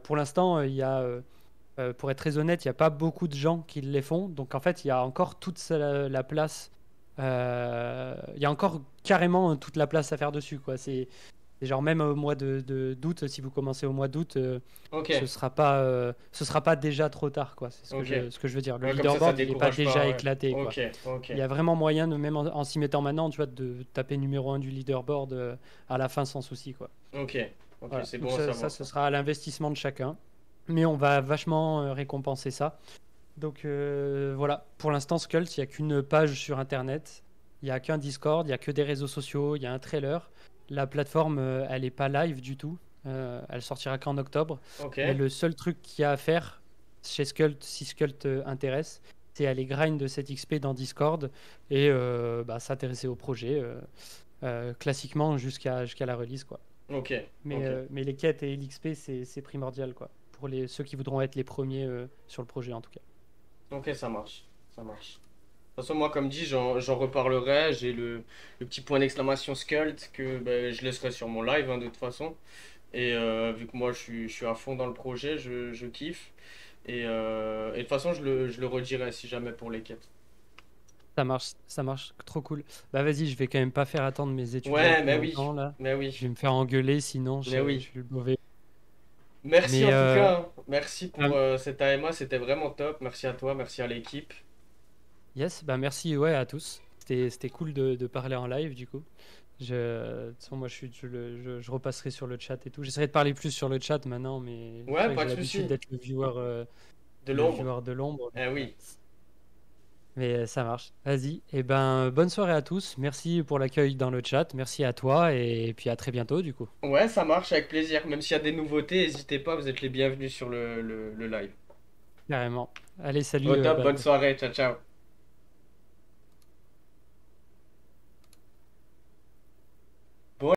Pour l'instant, pour être très honnête, il n'y a pas beaucoup de gens qui les font. Donc en fait, il y a encore toute la place. Il y a encore carrément toute la place à faire dessus, quoi. C'est genre même au mois d'août, si vous commencez au mois d'août, Ok. ce sera pas déjà trop tard, quoi. C'est Ok. ce que je veux dire. Le Ouais, comme ça leaderboard, il n'est pas décourage pas, déjà ouais. éclaté, quoi. Ok. Ok. Il y a vraiment moyen, même en s'y mettant maintenant, tu vois, de taper numéro un du leaderboard à la fin sans souci, quoi. Ok. Ok, Voilà. c'est Donc bon à savoir ce ça. sera à l'investissement de chacun. Mais on va vachement récompenser ça. Donc voilà, pour l'instant, Skult, il n'y a qu'une page sur Internet. Il n'y a qu'un Discord, il n'y a que des réseaux sociaux, il y a un trailer. La plateforme, elle n'est pas live du tout. Elle sortira qu'en octobre. Ok, Mais le seul truc qu'il y a à faire chez Skult, si Skult intéresse, c'est aller grind de cette XP dans Discord et bah, s'intéresser au projet classiquement jusqu'à la release, quoi. ok, ok. Mais les quêtes et l'XP, c'est primordial, quoi. Pour ceux qui voudront être les premiers sur le projet, en tout cas. Ok, ça marche. Ça marche. De toute façon, moi, comme dit, j'en reparlerai. J'ai le petit point d'exclamation Skult que ben, je laisserai sur mon live, hein, de toute façon. Et vu que moi, je suis à fond dans le projet, je kiffe. Et de toute façon, je le redirai si jamais pour les quêtes. Ça marche, trop cool. Bah vas-y, je vais quand même pas faire attendre mes étudiants Ouais, plus mais oui. longtemps, là. Mais Je oui. vais me faire engueuler, sinon Mais je oui. suis le mauvais. Merci Mais en tout cas, hein. Merci pour bah, cet AMA, c'était vraiment top. Merci à toi, merci à l'équipe. yes, bah merci ouais, à tous. C'était cool de parler en live, du coup. De toute façon, moi, je repasserai sur le chat et tout. J'essaierai de parler plus sur le chat maintenant, mais c'est Ouais, vrai que pas j'ai de l'habitude souci. d'être De le l'ombre. viewer de l'ombre. Eh oui. Mais ça marche. Vas-y. Et ben, bonne soirée à tous. Merci pour l'accueil dans le chat. Merci à toi et puis à très bientôt, du coup. Ouais, ça marche avec plaisir. Même s'il y a des nouveautés, n'hésitez pas, vous êtes les bienvenus sur le live. Carrément. Allez, Au salut, top, bonne Bald. soirée, ciao ciao.